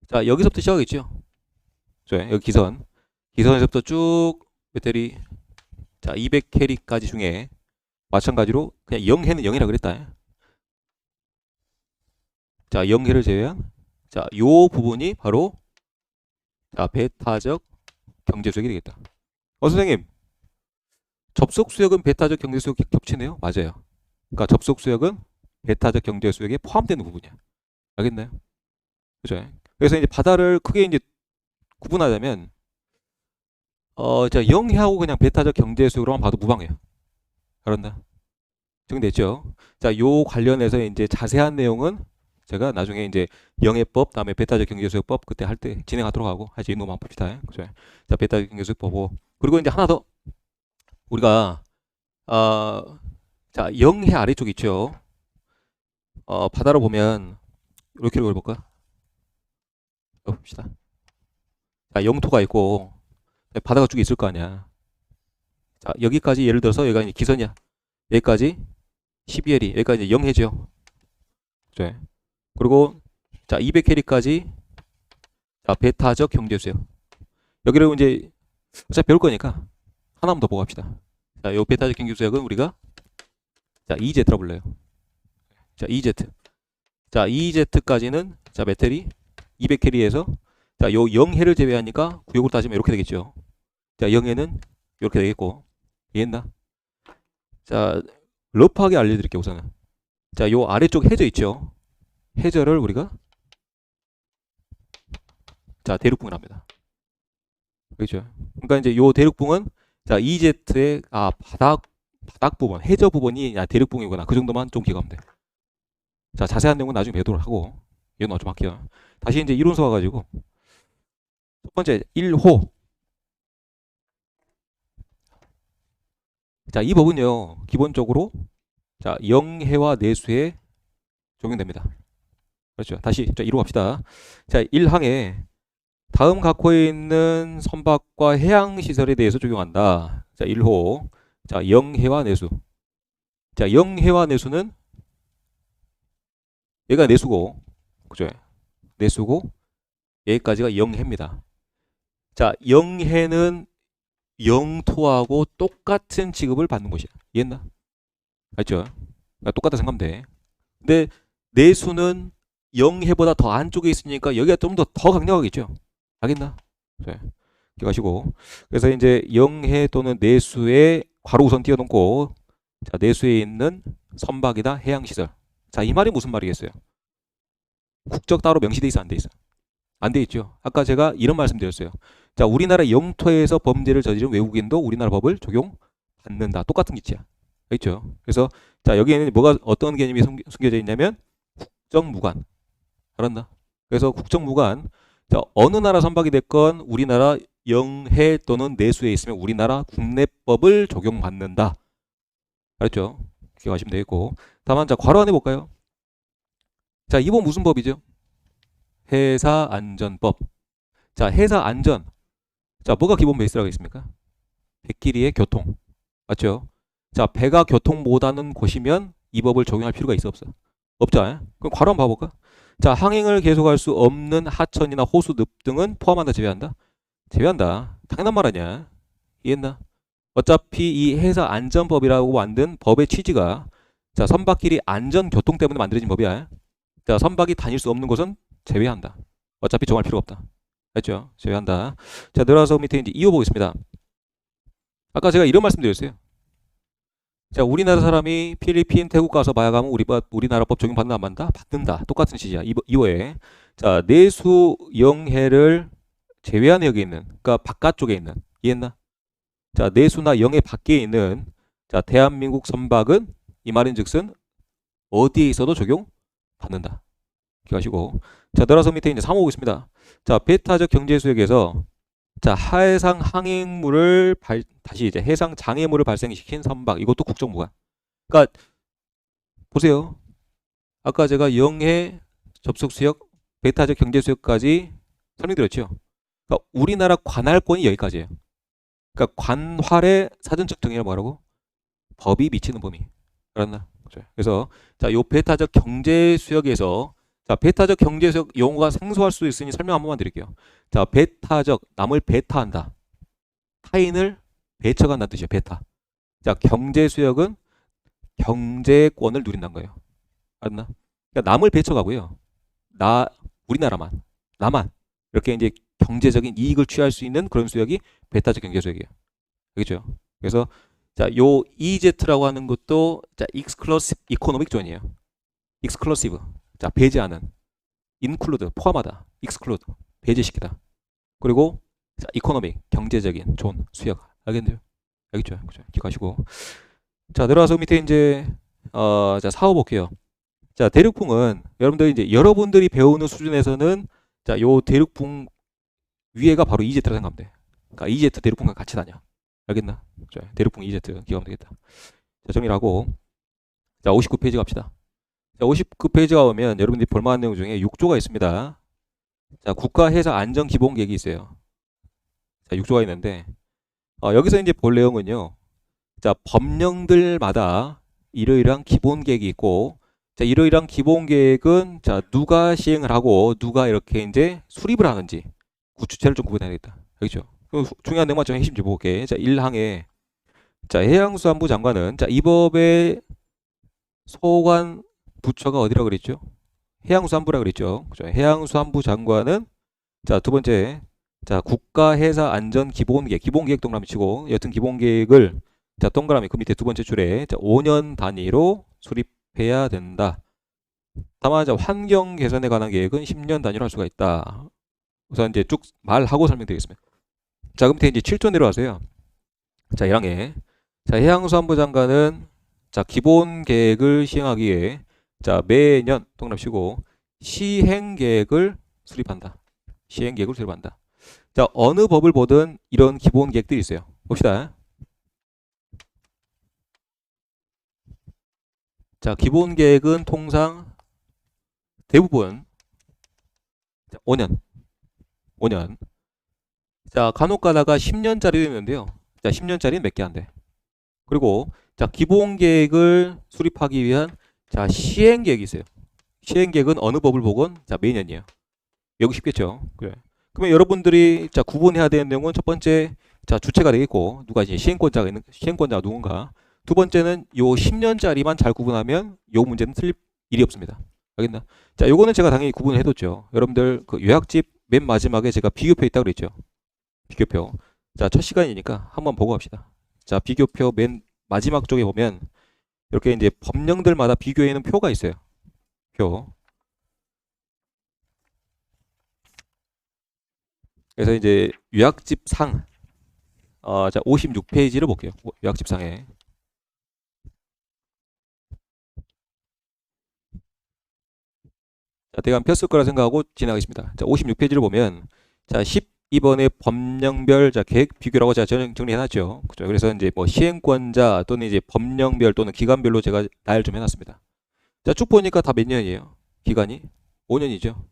자, 여기서부터 시작하겠죠. 자, 여기 기선에서부터 쭉 메테리 자, 200캐리까지 중에 마찬가지로 그냥 영해는 0이라 그랬다. 자, 영해를 제외한 자, 요 부분이 바로 자, 베타적 경제수역이 되겠다. 선생님, 접속 수역은 베타적 경제수역 겹치네요. 맞아요. 그러니까 접속 수역은 베타적 경제수역에 포함되는 부분이야. 알겠나요? 그죠? 그래서 이제 바다를 크게 이제 구분하자면 자, 영해하고 그냥 베타적 경제수역으로만 봐도 무방해요. 알았나? 정리됐죠? 자, 요 관련해서 이제 자세한 내용은 제가 나중에 이제 영해법, 다음에 베타적 경제수역법 그때 할 때 진행하도록 하고 하지 이놈만 봅시다. 그죠? 자, 베타적 경제수역 보고 그리고 이제 하나 더 우리가 자, 영해 아래쪽 있죠. 바다로 보면 이렇게 그려볼까? 봅시다. 자, 영토가 있고 바다가 쭉 있을 거 아니야. 자, 여기까지 예를 들어서 여기가 이제 기선이야. 여기까지 12L이 여기까지 이제 영해죠. 그죠? 그리고 자, 200캐리까지 자, 베타적 경제수역. 여기를 이제 어차피 배울 거니까 하나만 더 보고 합시다. 자, 요 베타적 경제수역은 우리가 자, EZ라고 불러요. 자, EZ. 자, EZ까지는 자, 메테리 200캐리에서 자, 요 영해를 제외하니까 구역으로 따지면 이렇게 되겠죠. 자, 영해는 이렇게 되겠고. 이해했나? 자, 러프하게 알려드릴게요, 우선은. 자, 요 아래쪽 해저 있죠. 해저를 우리가 자, 대륙붕이랍니다. 그렇죠? 그러니까 이제 요 대륙붕은 자, EZ의 바닥 부분, 해저 부분이 대륙붕이구나. 그 정도만 좀 기억하면 돼. 자, 자세한 내용은 나중에 배우도록 하고 이건 좀 할게요. 다시 이제 이론서 와가지고 첫 번째 1호. 자, 이 법은요 기본적으로 자, 영해와 내수에 적용됩니다. 그렇죠. 다시 자, 1호 갑시다. 자, 1항에 다음 각호에 있는 선박과 해양 시설에 대해서 적용한다. 자, 1호. 자, 영해와 내수. 자, 영해와 내수는 얘가 내수고, 그죠? 내수고, 여기까지가 영해입니다. 자, 영해는 영토하고 똑같은 취급을 받는 곳이야. 이해했나? 알죠? 그러니까 똑같다 생각하면 돼. 근데 내수는 영해보다 더 안쪽에 있으니까 여기가 좀 더 강력하겠죠? 알겠나? 자, 기억하시고. 그래서 이제 영해 또는 내수의 괄호 우선 띄워놓고 자, 내수에 있는 선박이다 해양시설. 자, 이 말이 무슨 말이겠어요? 국적 따로 명시돼 있어, 안 돼 있어? 안 돼 있죠. 아까 제가 이런 말씀 드렸어요. 자, 우리나라 영토에서 범죄를 저지른 외국인도 우리나라 법을 적용받는다. 똑같은 기치야. 있죠. 그래서 자, 여기에는 뭐가 어떤 개념이 숨겨져 있냐면 국정무관. 알았나? 그래서 국정무관. 자, 어느 나라 선박이 됐건 우리나라 영해 또는 내수에 있으면 우리나라 국내법을 적용받는다. 알았죠? 기억하시면 되겠고. 다만 자, 괄호 안에 볼까요? 자, 이번 무슨 법이죠? 해사안전법. 자, 해사안전. 자, 뭐가 기본 베이스라고 있습니까? 배끼리의 교통. 맞죠? 자, 배가 교통 못하는 곳이면 이 법을 적용할 필요가 있어, 없어? 없죠? 그럼 괄호 한번 봐볼까? 자, 항행을 계속할 수 없는 하천이나 호수, 늪 등은 포함한다, 제외한다? 제외한다. 당연한 말 아니야. 이해했나? 어차피 이 해사안전법이라고 만든 법의 취지가 자, 선박끼리 안전교통 때문에 만들어진 법이야. 자, 선박이 다닐 수 없는 곳은 제외한다. 어차피 정할 필요가 없다. 알죠? 제외한다. 자, 내려와서 밑에 이제 이어보겠습니다. 아까 제가 이런 말씀 드렸어요. 자, 우리나라 사람이 필리핀, 태국 가서 마약하면 우리나라 법 적용받는다, 안 받는다? 받는다. 똑같은 취지야. 이거에. 자, 내수 영해를 제외한 여기 있는, 그러니까 바깥쪽에 있는, 이해했나? 자, 내수나 영해 밖에 있는, 자, 대한민국 선박은 이 말인 즉슨 어디에 있어도 적용받는다. 기억하시고. 자, 내려서 밑에 이제 3호 있습니다. 자, 배타적 경제수역에서 자, 해상 항해물을 다시 이제 해상 장애물을 발생시킨 선박. 이것도 국정무관. 그러니까 보세요. 아까 제가 영해 접속수역, 배타적 경제수역까지 설명드렸죠. 그러니까 우리나라 관할권이 여기까지예요. 그러니까 관할의 사전적 정의를 뭐라고? 법이 미치는 범위. 알았나? 그래서 자, 요 배타적 경제수역에서 자, 배타적 경제수역 용어가 생소할 수 있으니 설명 한 번만 드릴게요. 자, 배타적, 남을 배타한다. 타인을 배척한다는 뜻이에요. 배타. 자, 경제수역은 경제권을 누린다는 거예요. 알았나? 그러니까 남을 배척하고요. 우리나라만, 나만 이렇게 이제 경제적인 이익을 취할 수 있는 그런 수역이 배타적 경제수역이에요. 알겠죠? 그래서 자, 요 EZ라고 하는 것도 자, exclusive economic zone이에요. exclusive. 자, 배제하는. include 포함하다. exclude 배제시키다. 그리고 자, economic 경제적인 존 수역. 알겠네요. 알겠죠? 그죠? 기억하시고. 자, 내려와서 밑에 이제 자, 4호 볼게요. 자, 대륙풍은 여러분들 이제 여러분들이 배우는 수준에서는 자, 요 대륙풍 위에가 바로 EZ라 생각하면 돼. 그러니까 EZ 대륙풍과 같이 다녀. 알겠나? 자, 대륙풍 EZ 기억하면 되겠다. 자, 정리를 하고 자, 59페이지 갑시다. 자, 59페이지가 오면 여러분들이 볼만한 내용 중에 6조가 있습니다. 자, 국가해상안전기본계획이 있어요. 자, 6조가 있는데 여기서 이제 볼 내용은요. 자, 법령들마다 이러이러한 기본계획이 있고 자, 이러이러한 기본계획은 자, 누가 시행을 하고 누가 이렇게 이제 수립을 하는지 주체를 좀 구분해야겠다. 알겠죠? 중요한 내용만 좀 핵심 짚어볼게. 자, 1항에 자, 해양수산부 장관은 자, 이 법의 소관 부처가 어디라고 그랬죠? 해양수산부라고 그랬죠. 그죠? 해양수산부 장관은 자, 두 번째 자, 국가해사안전기본계획 기본계획 동그라미 치고 여튼 기본계획을 자, 동그라미 그 밑에 두 번째 줄에 자, 5년 단위로 수립해야 된다. 다만 자, 환경 개선에 관한 계획은 10년 단위로 할 수가 있다. 우선 이제 쭉 말하고 설명드리겠습니다. 자, 그럼 이제 7조 내려와서요. 자, 1항에 자, 해양수산부 장관은 자, 기본 계획을 시행하기 위해 자, 매년 동그라미 치고 시행 계획을 수립한다. 시행 계획을 수립한다. 자, 어느 법을 보든 이런 기본 계획들이 있어요. 봅시다. 자, 기본 계획은 통상 대부분 5년. 자, 간혹 가다가 10년짜리도 있는데요. 자, 10년짜리는 몇 개 안 돼. 그리고 자, 기본 계획을 수립하기 위한 자, 시행 계획이 있어요. 시행 계획은 어느 법을 보건 자, 매년이에요. 외우기 쉽겠죠. 그래. 그러면 여러분들이 자, 구분해야 되는 내용은 첫 번째 자, 주체가 되겠고 누가 이제 시행권자가 누군가. 두 번째는 요 10년짜리만 잘 구분하면 요 문제는 틀릴 일이 없습니다. 알겠나? 자, 요거는 제가 당연히 구분을 해뒀죠. 여러분들 그 요약집 맨 마지막에 제가 비교표 있다고 그랬죠. 비교표. 자, 첫 시간이니까 한번 보고 합시다. 자, 비교표 맨 마지막 쪽에 보면 이렇게 이제 법령들마다 비교해 있는 표가 있어요. 표. 그래서 이제 요약집 상, 자, 56페이지를 볼게요. 요약집 상에. 자, 대강 폈을 거라 생각하고 지나가겠습니다. 자, 56페이지를 보면, 자, 12번의 법령별, 자, 계획 비교라고 제가 정리해놨죠. 그죠? 그래서 이제 뭐 시행권자 또는 이제 법령별 또는 기간별로 제가 나열 좀 해놨습니다. 자, 쭉 보니까 다 몇 년이에요? 기간이? 5년이죠.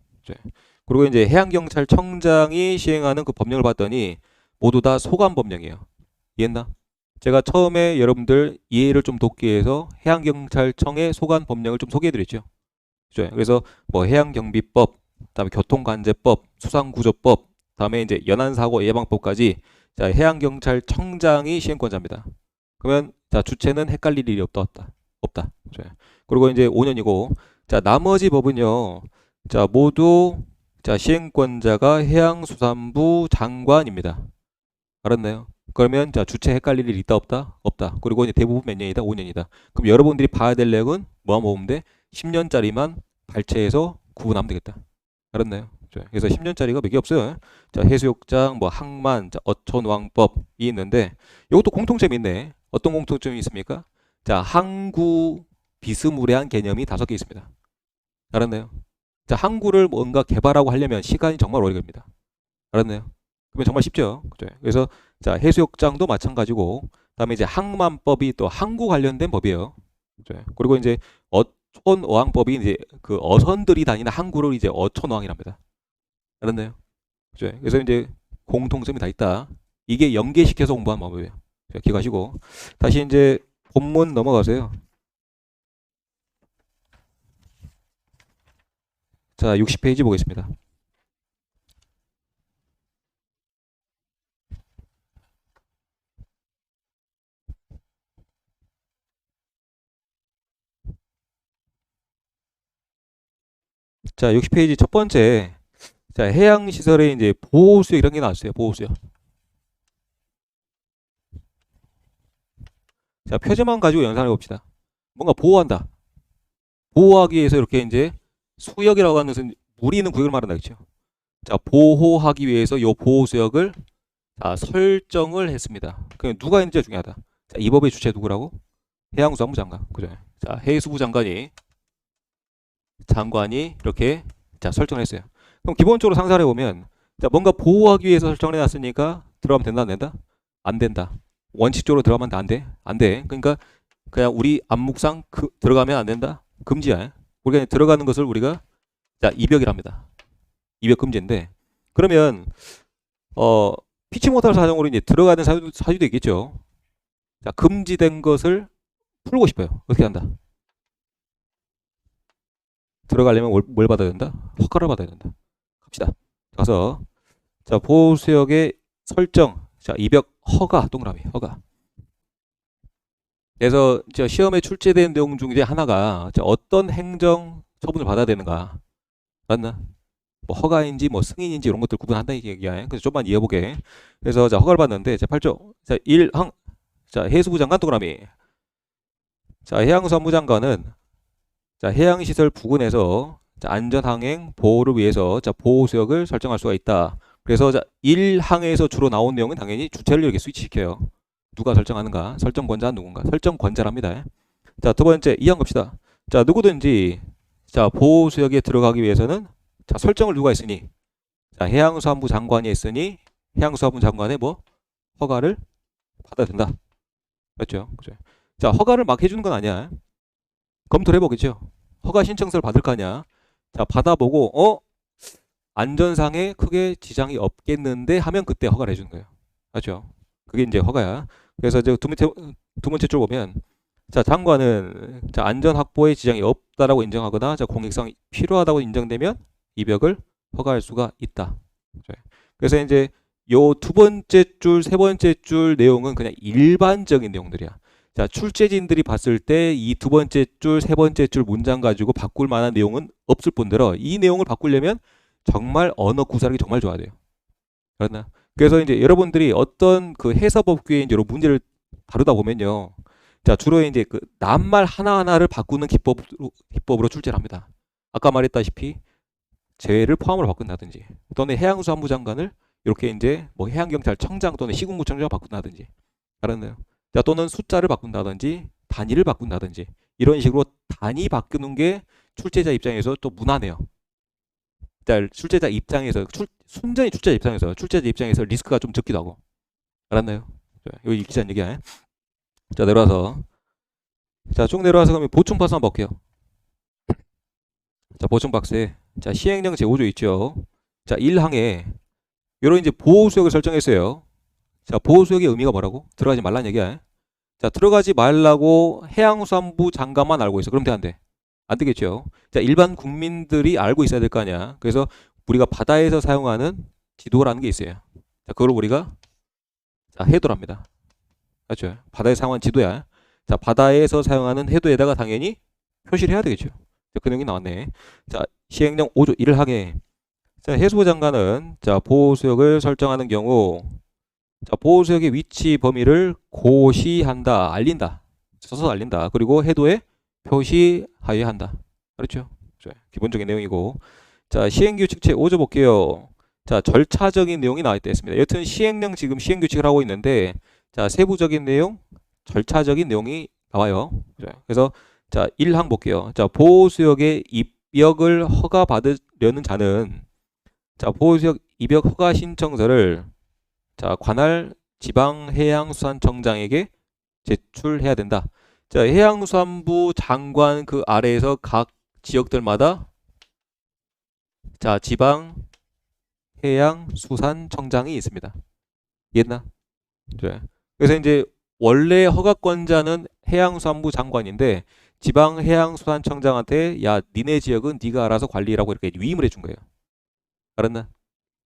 그리고 이제 해양경찰청장이 시행하는 그 법령을 봤더니 모두 다 소관법령이에요. 이해했나? 제가 처음에 여러분들 이해를 좀 돕기 위해서 해양경찰청의 소관법령을 좀 소개해드렸죠. 그래서 뭐 해양경비법, 그다음에 교통관제법, 수상구조법, 다음에 이제 연안사고 예방법까지 자, 해양경찰청장이 시행권자입니다. 그러면 자, 주체는 헷갈릴 일이 없다, 없다, 없다. 그리고 이제 5년이고, 자, 나머지 법은요, 자, 모두 자, 시행권자가 해양수산부 장관입니다. 알았나요? 그러면 자, 주체 헷갈릴 일 있다, 없다, 없다. 그리고 이제 대부분 몇 년이다, 5년이다. 그럼 여러분들이 봐야 될 내용은 뭐만 보면 돼? 10년짜리만 발췌해서 구분하면 되겠다. 알았나요? 그래서 10년짜리가 몇 개 없어요. 자, 해수욕장, 뭐 항만, 자, 어촌왕법이 있는데 이것도 공통점이 있네. 어떤 공통점이 있습니까? 자, 항구 비스무리한 개념이 5개 있습니다. 알았나요? 자, 항구를 뭔가 개발하고 하려면 시간이 정말 오래 걸립니다. 알았나요? 그러면 정말 쉽죠. 그죠? 그래서 자, 해수욕장도 마찬가지고, 그다음에 이제 항만법이 또 항구 관련된 법이에요. 그죠? 그리고 이제 어촌어항법이 이제 그 어선들이 다니는 항구를 이제 어촌어항이랍니다. 알았나요? 그죠? 그래서 이제 공통점이 다 있다. 이게 연계시켜서 공부하는 방법이에요. 기억하시고 다시 이제 본문 넘어가세요. 자, 60페이지 보겠습니다. 자, 60페이지 첫 번째. 자, 해양시설에 이제 보호수역 이런 게 나왔어요. 보호수역. 자, 표제만 가지고 연산해 봅시다. 뭔가 보호한다. 보호하기 위해서 이렇게 이제 수역이라고 하는 것은 물이 있는 구역을 말한다. 그렇죠? 자, 보호하기 위해서 이 보호수역을 자, 설정을 했습니다. 그럼 누가 있는지가 중요하다. 자, 이 법의 주체 누구라고? 해양수산부 장관. 그죠? 자, 해수부 장관이 이렇게 자, 설정을 했어요. 그럼 기본적으로 상상을 해보면 자, 뭔가 보호하기 위해서 설정을 해놨으니까 들어가면 된다, 안 된다? 안 된다. 원칙적으로 들어가면 안 돼? 안 돼. 그러니까 그냥 우리 암묵상 들어가면 안 된다? 금지야. 우리가 들어가는 것을 우리가 자, 입역이랍니다. 입역 금지인데 그러면 피치 못할 사정으로 이제 들어가는 사유도 있겠죠. 자, 금지된 것을 풀고 싶어요. 어떻게 한다? 들어가려면 뭘 받아야 된다? 허가를 받아야 된다. 갑시다. 가서 자, 보호수역의 설정, 자, 입역 허가, 동그라미 허가. 그래서 시험에 출제된 내용 중에 하나가 자, 어떤 행정 처분을 받아야 되는가, 맞나? 뭐 허가인지 뭐 승인인지 이런 것들 구분한다 이 얘기야. 그래서 좀만 이해해보게. 그래서 자, 허가를 받는데 자, 8조 자, 1항 자, 해수부 장관 동그라미. 자, 해양수산부 장관은 자, 해양시설 부근에서 자, 안전항행 보호를 위해서 자, 보호수역을 설정할 수가 있다. 그래서 자, 1항에서 주로 나온 내용은 당연히 주체를 이렇게 스위치시켜요. 누가 설정하는가? 설정권자는 누군가? 설정권자랍니다. 자, 두 번째 2항 갑시다. 자, 누구든지 자, 보호수역에 들어가기 위해서는 자, 설정을 누가 했으니 자, 해양수산부 장관이 했으니 해양수산부 장관의 뭐 허가를 받아야 된다. 그렇죠? 그렇죠? 자, 허가를 막 해주는 건 아니야. 검토를 해보겠죠. 허가 신청서를 받을 거 아니야. 자, 받아보고 안전상에 크게 지장이 없겠는데 하면 그때 허가를 해주는 거예요. 맞죠? 그게 이제 허가야. 그래서 이제 두 번째 줄 보면 자, 장관은 자, 안전 확보에 지장이 없다라고 인정하거나 자, 공익성이 필요하다고 인정되면 입역을 허가할 수가 있다. 그래서 이제 요 두 번째 줄, 세 번째 줄 내용은 그냥 일반적인 내용들이야. 자, 출제진들이 봤을 때 이 두 번째 줄, 세 번째 줄 문장 가지고 바꿀 만한 내용은 없을 뿐더러 이 내용을 바꾸려면 정말 언어 구사력이 정말 좋아야 돼요. 그렇나? 그래서 이제 여러분들이 어떤 그 해서법규에 이제 문제를 다루다 보면요. 자, 주로 이제 그 낱말 하나하나를 바꾸는 기법으로 출제를 합니다. 아까 말했다시피 제외를 포함으로 바꾼다든지 또는 해양수산부 장관을 이렇게 이제 뭐 해양경찰청장 또는 시군구청장을 바꾼다든지 알았나요? 자, 또는 숫자를 바꾼다든지 단위를 바꾼다든지 이런 식으로 단위 바꾸는 게 출제자 입장에서 또 무난해요. 자, 출제자 입장에서 순전히 출제자 입장에서 리스크가 좀 적기도 하고 알았나요? 자, 여기 기자님 얘기야. 자, 내려와서 자, 쭉 내려와서 그러면 보충 파수 한번 볼게요. 자, 보충 박스에 자, 시행령 제5조 있죠. 자, 1항에 요런 이제 보호수역을 설정했어요. 자, 보호수역의 의미가 뭐라고? 들어가지 말라는 얘기야. 자, 들어가지 말라고 해양수산부 장관만 알고 있어. 그럼 돼, 안 돼? 안 되겠죠. 자, 일반 국민들이 알고 있어야 될 거 아니야. 그래서 우리가 바다에서 사용하는 지도라는 게 있어요. 자, 그걸 우리가 자, 해도랍니다. 그렇죠? 바다에서 사용하는 지도야. 자, 바다에서 사용하는 해도에다가 당연히 표시를 해야 되겠죠. 자, 그 내용이 나왔네. 자, 시행령 5조 1항에 자, 해수부 장관은 자, 보호수역을 설정하는 경우 자, 보호수역의 위치 범위를 고시한다, 알린다, 써서 알린다. 그리고 해도에 표시하여야 한다. 그렇죠? 자, 기본적인 내용이고. 자, 시행규칙 제5조 볼게요. 자, 절차적인 내용이 나와 있다 했습니다. 여튼 시행령 지금 시행규칙을 하고 있는데 자, 세부적인 내용, 절차적인 내용이 나와요. 그래서 자, 1항 볼게요. 자, 보호수역의 입역을 허가받으려는 자는 자, 보호수역 입역 허가 신청서를 자, 관할 지방해양수산청장에게 제출해야 된다. 자, 해양수산부 장관 그 아래에서 각 지역들마다 자, 지방해양수산청장이 있습니다. 이해했나? 네. 그래서 이제 원래 허가권자는 해양수산부 장관인데 지방해양수산청장한테 야, 니네 지역은 네가 알아서 관리라고 이렇게 위임을 해준 거예요. 알았나?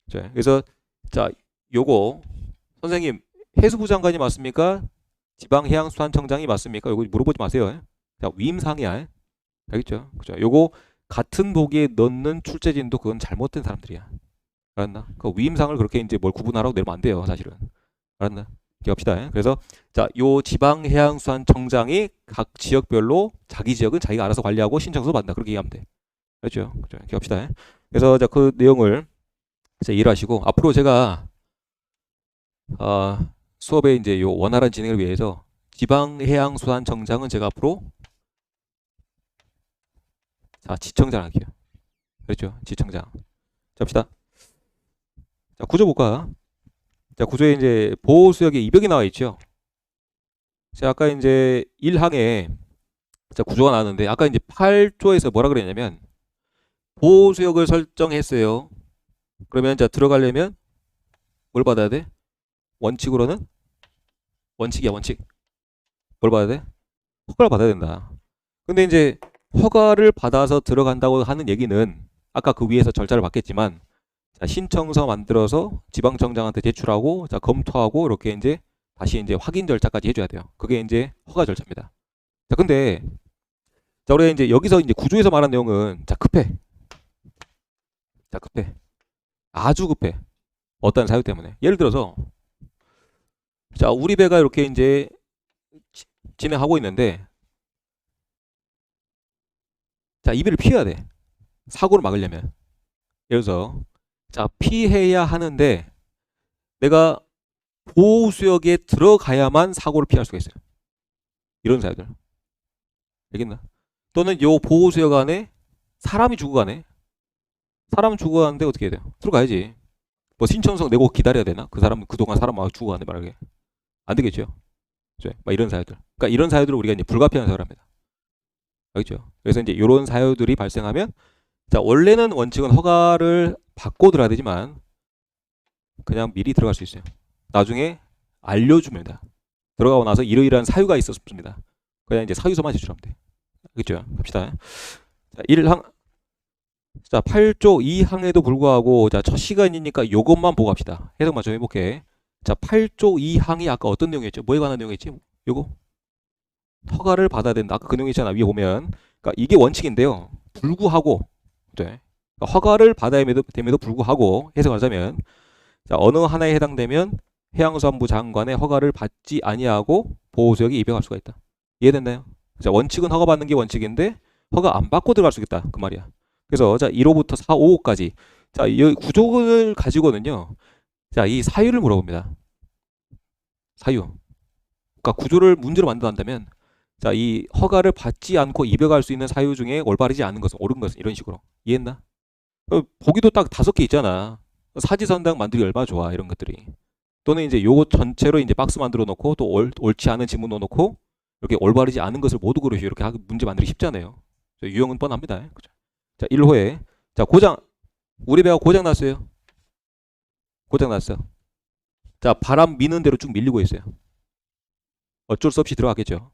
자, 그래서 자, 요거 선생님 해수부 장관이 맞습니까? 지방해양수산청장이 맞습니까? 요거 물어보지 마세요. 자, 위임상이야. 알겠죠? 그죠? 요거 같은 보기에 넣는 출제진도 그건 잘못된 사람들이야. 알았나? 그 위임상을 그렇게 이제 뭘 구분하라고 내면 안 돼요, 사실은. 알았나? 기억합시다. 그래서 자, 요 지방해양수산청장이 각 지역별로 자기 지역은 자기가 알아서 관리하고 신청서 받는다. 그렇게 얘기하면 돼. 그렇죠? 그죠? 기억합시다. 그래서 자, 그 내용을 이제 이해하시고 앞으로 제가 수업에 이제 요 원활한 진행을 위해서 지방해양수산청장은 제가 앞으로 자, 지청장 할게요. 그렇죠? 지청장. 자, 봅시다. 자, 구조 볼까? 자, 구조에 이제 보호수역의 입역이 나와 있죠. 자, 아까 이제 1항에 자, 구조가 나왔는데 아까 이제 8조에서 뭐라 그랬냐면 보호수역을 설정했어요. 그러면 자, 들어가려면 뭘 받아야 돼? 원칙으로는 원칙이야, 원칙. 뭘 받아야 돼? 허가를 받아야 된다. 근데 이제 허가를 받아서 들어간다고 하는 얘기는 아까 그 위에서 절차를 받겠지만 자, 신청서 만들어서 지방청장한테 제출하고 자, 검토하고 이렇게 이제 다시 이제 확인 절차까지 해줘야 돼요. 그게 이제 허가 절차입니다. 자, 근데 자, 우리 이제 여기서 이제 구조에서 말한 내용은 자, 급해. 자, 급해. 아주 급해. 어떤 사유 때문에. 예를 들어서 자, 우리 배가 이렇게 이제 진행하고 있는데 자, 이 배를 피해야 돼. 사고를 막으려면. 예를 들어서 자, 피해야 하는데 내가 보호수역에 들어가야만 사고를 피할 수가 있어요. 이런 사유들. 알겠나? 또는 요 보호수역 안에 사람이 죽어가네. 사람 죽어가는데 어떻게 해야 돼요? 들어가야지. 뭐 신청서 내고 기다려야 되나? 그 사람은 그동안 사람 막 죽어가는데 말하게. 안 되겠죠. 그죠? 막 이런 사유들. 그러니까 이런 사유들을 우리가 이제 불가피한 사유를 합니다. 알겠죠? 그래서 이제 이런 사유들이 발생하면 자, 원래는 원칙은 허가를 받고 들어야 되지만 그냥 미리 들어갈 수 있어요. 나중에 알려줍니다. 들어가고 나서 이러이러한 사유가 있었습니다. 그냥 이제 사유서만 제출하면 돼. 알겠죠? 갑시다. 자, 1항 자, 8조 2항에도 불구하고 자, 첫 시간이니까 요것만 보고 갑시다. 해석만 좀 해볼게. 자, 8조 2항이 아까 어떤 내용이었죠? 뭐에 관한 내용이었지? 요거 허가를 받아야 된다. 아까 그 내용 있잖아. 위에 보면 그러니까 이게 원칙인데요. 불구하고 네. 그러니까 허가를 받아야 됨에도 불구하고 해석하자면 자, 어느 하나에 해당되면 해양수산부 장관의 허가를 받지 아니하고 보호수역에 입역할 수가 있다. 이해됐나요? 자, 원칙은 허가받는 게 원칙인데 허가 안 받고 들어갈 수 있다. 그 말이야. 그래서 자, 1호부터 4, 5호까지 자, 이 구조를 가지고는요. 자, 이 사유를 물어봅니다. 사유. 그러니까 구조를 문제로 만든다면 자, 이 허가를 받지 않고 입역할 수 있는 사유 중에 올바르지 않은 것은 옳은 것은 이런 식으로. 이해했나? 보기도 딱 5개 있잖아. 사지선당 만들기 얼마나 좋아 이런 것들이. 또는 이제 요거 전체로 이제 박스 만들어 놓고 또 옳지 않은 지문 넣어 놓고 이렇게 올바르지 않은 것을 모두 그러시 이렇게 문제 만들기 쉽잖아요. 유형은 뻔합니다. 그죠? 자, 1호에 자, 고장 우리 배가 고장 났어요. 고장 났어. 자, 바람 미는 대로 쭉 밀리고 있어요. 어쩔 수 없이 들어가겠죠.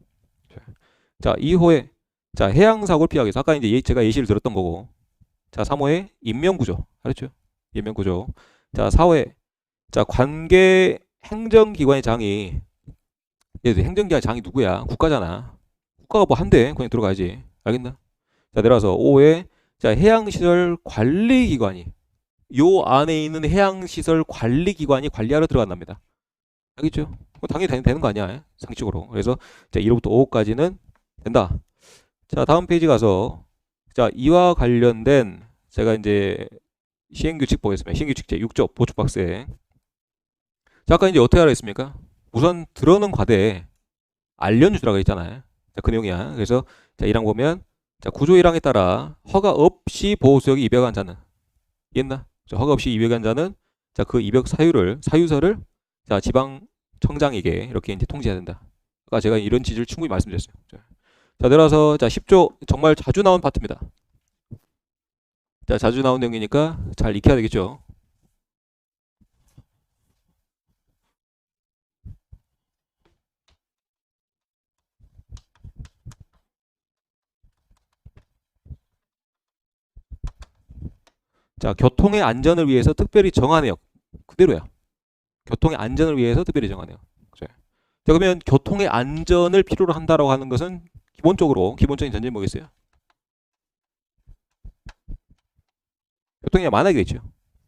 자, 2호에 자, 해양 사고를 피하기 위해서 아까 이제 제가 예시를 들었던 거고. 자, 3호에 인명구조. 알았죠? 인명구조. 자, 4호에 자, 관계 행정기관의 장이 행정기관 장이 누구야? 국가잖아. 국가가 뭐 한대. 그냥 들어가야지. 알겠나? 자, 내려와서 5호에 자, 해양시설 관리기관이 요 안에 있는 해양시설 관리기관이 관리하러 들어간답니다. 알겠죠? 당연히 되는 거 아니야. 상식적으로. 그래서 자, 1호부터 5호까지는 된다. 자, 다음 페이지 가서 자, 이와 관련된 제가 이제 시행규칙 보겠습니다. 시행규칙 제 6조 보충박스에 자, 아까 이제 어떻게 하라 했습니까? 우선 들어는 과대 알려주라고 했잖아요. 자, 그 내용이야. 그래서 자, 1항 보면 자, 구조 1항에 따라 허가 없이 보호수역에 입역한 자는 이해했나? 자, 허가 없이 입역한 자는 자, 그 입역 사유서를 자, 지방청장에게 이렇게 이제 통지해야 된다. 아까 제가 이런 지지를 충분히 말씀드렸어요. 자, 내려와서 자, 10조 정말 자주 나온 파트입니다. 자, 자주 나온 내용이니까 잘 익혀야 되겠죠. 자, 교통의 안전을 위해서 특별히 정한 해역. 그대로야. 교통의 안전을 위해서 특별히 정한 해역. 자, 그러면 교통의 안전을 필요로 한다라고 하는 것은 기본적인 전제는 뭐겠어요? 교통량이 많아야겠죠.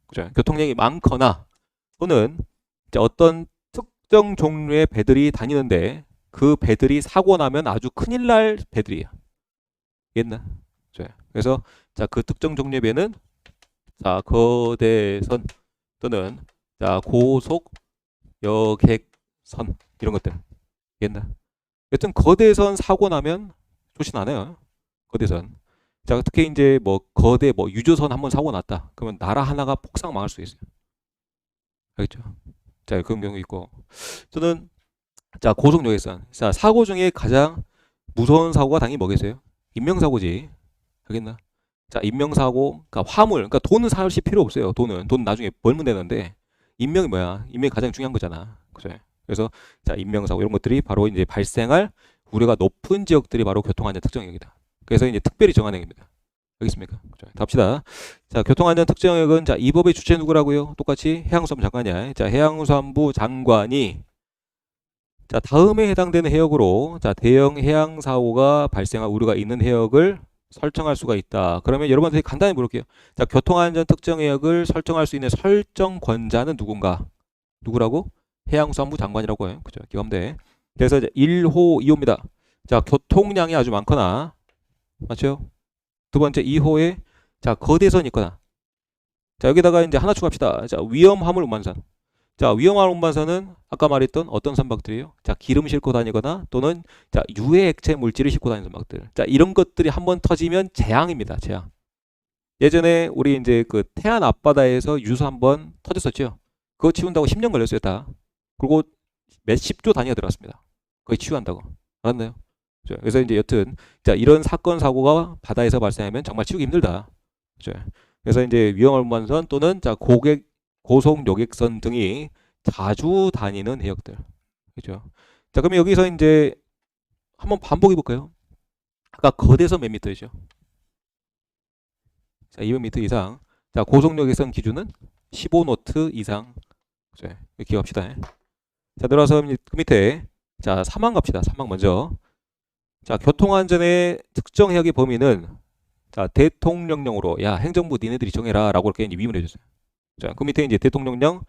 그죠? 교통량이 많거나 또는 어떤 특정 종류의 배들이 다니는데 그 배들이 사고 나면 아주 큰일 날 배들이야. 이해했나? 그래서 자, 그 특정 종류의 배는 자, 거대선 또는 자, 고속 여객선 이런 것들. 이해했나? 여튼 거대선 사고 나면 좋진 않아요. 거대선. 자, 특히 이제 뭐 거대 뭐 유조선 한번 사고 났다. 그러면 나라 하나가 폭삭 망할 수 있어요. 알겠죠? 자, 그런 경우 있고. 저는 자, 고속 여객선. 자, 사고 중에 가장 무서운 사고가 당연히 뭐겠어요? 인명사고지. 알겠나? 자, 인명사고, 그러니까 화물, 그러니까 돈은 사실 필요 없어요. 돈 나중에 벌면 되는데 인명이 뭐야? 인명이 가장 중요한 거잖아. 그죠? 그래서 자, 인명사고 이런 것들이 바로 이제 발생할 우려가 높은 지역들이 바로 교통안전 특정역이다. 그래서 이제 특별히 정한 행위입니다. 알겠습니까? 자, 갑시다. 자, 교통안전 특정역은 자, 이 법의 주체 누구라고요? 똑같이 해양수산부 장관이야. 자, 해양수산부 장관이 자, 다음에 해당되는 해역으로 자, 대형 해양 사고가 발생할 우려가 있는 해역을 설정할 수가 있다. 그러면 여러분들이 간단히 물을게요. 자, 교통안전 특정 해역을 설정할 수 있는 설정 권자는 누군가? 누구라고? 해양수산부 장관이라고 해요. 그죠? 기억하면 돼. 그래서 이제 1호, 2호입니다. 자, 교통량이 아주 많거나 맞죠? 두 번째 2호에 자, 거대선이 있거나 자, 여기다가 이제 하나 추가합시다. 자, 위험화물 운반선. 자, 위험한 운반선은 아까 말했던 어떤 선박들이에요? 자, 기름 싣고 다니거나 또는 자, 유해 액체 물질을 싣고 다니는 선박들. 자, 이런 것들이 한번 터지면 재앙입니다. 재앙. 예전에 우리 이제 그 태안 앞바다에서 유서 한번 터졌었죠. 그거 치운다고 10년 걸렸어요, 다. 그리고 몇십 조 단위가 들어갔습니다. 거의 치유한다고. 알았나요? 그래서 이제 여튼 자, 이런 사건 사고가 바다에서 발생하면 정말 치우기 힘들다. 그래서 이제 위험한 운반선 또는 자, 고속 여객선 등이 자주 다니는 해역들. 그죠? 자, 그럼 여기서 이제 한번 반복해 볼까요? 아까 거대선 몇 미터이죠? 자, 200m 이상. 자, 고속 여객선 기준은 15노트 이상. 그죠? 이렇게 기억합시다. 자, 들어와서 그 밑에 자, 사망 갑시다. 사망 먼저. 자, 교통안전의 특정 해역의 범위는 자, 대통령령으로 야, 행정부 니네들이 정해라 라고 이렇게 이제 위문해 줬어요. 자, 그 밑에 이제 대통령령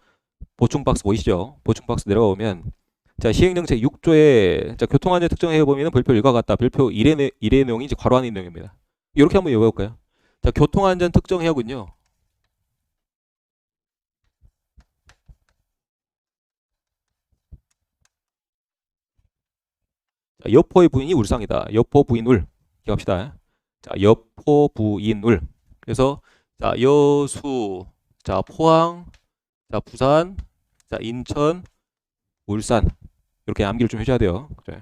보충 박스 보이시죠? 보충 박스 내려가 보면 자, 시행정책 6조에 자, 교통안전 특정해 보면은 별표 1과 같다. 별표 1의 내용이 이제 괄호 안에 있는 내용입니다. 이렇게 한번 외워 볼까요? 자, 교통안전 특정해역은요. 자, 여포의 부인이 울상이다. 여포 부인 울. 기억합시다. 자, 여포 부인 울. 그래서 자, 여수, 자, 포항, 자, 부산, 자, 인천, 울산. 이렇게 암기를 좀 해줘야 돼요. 그래.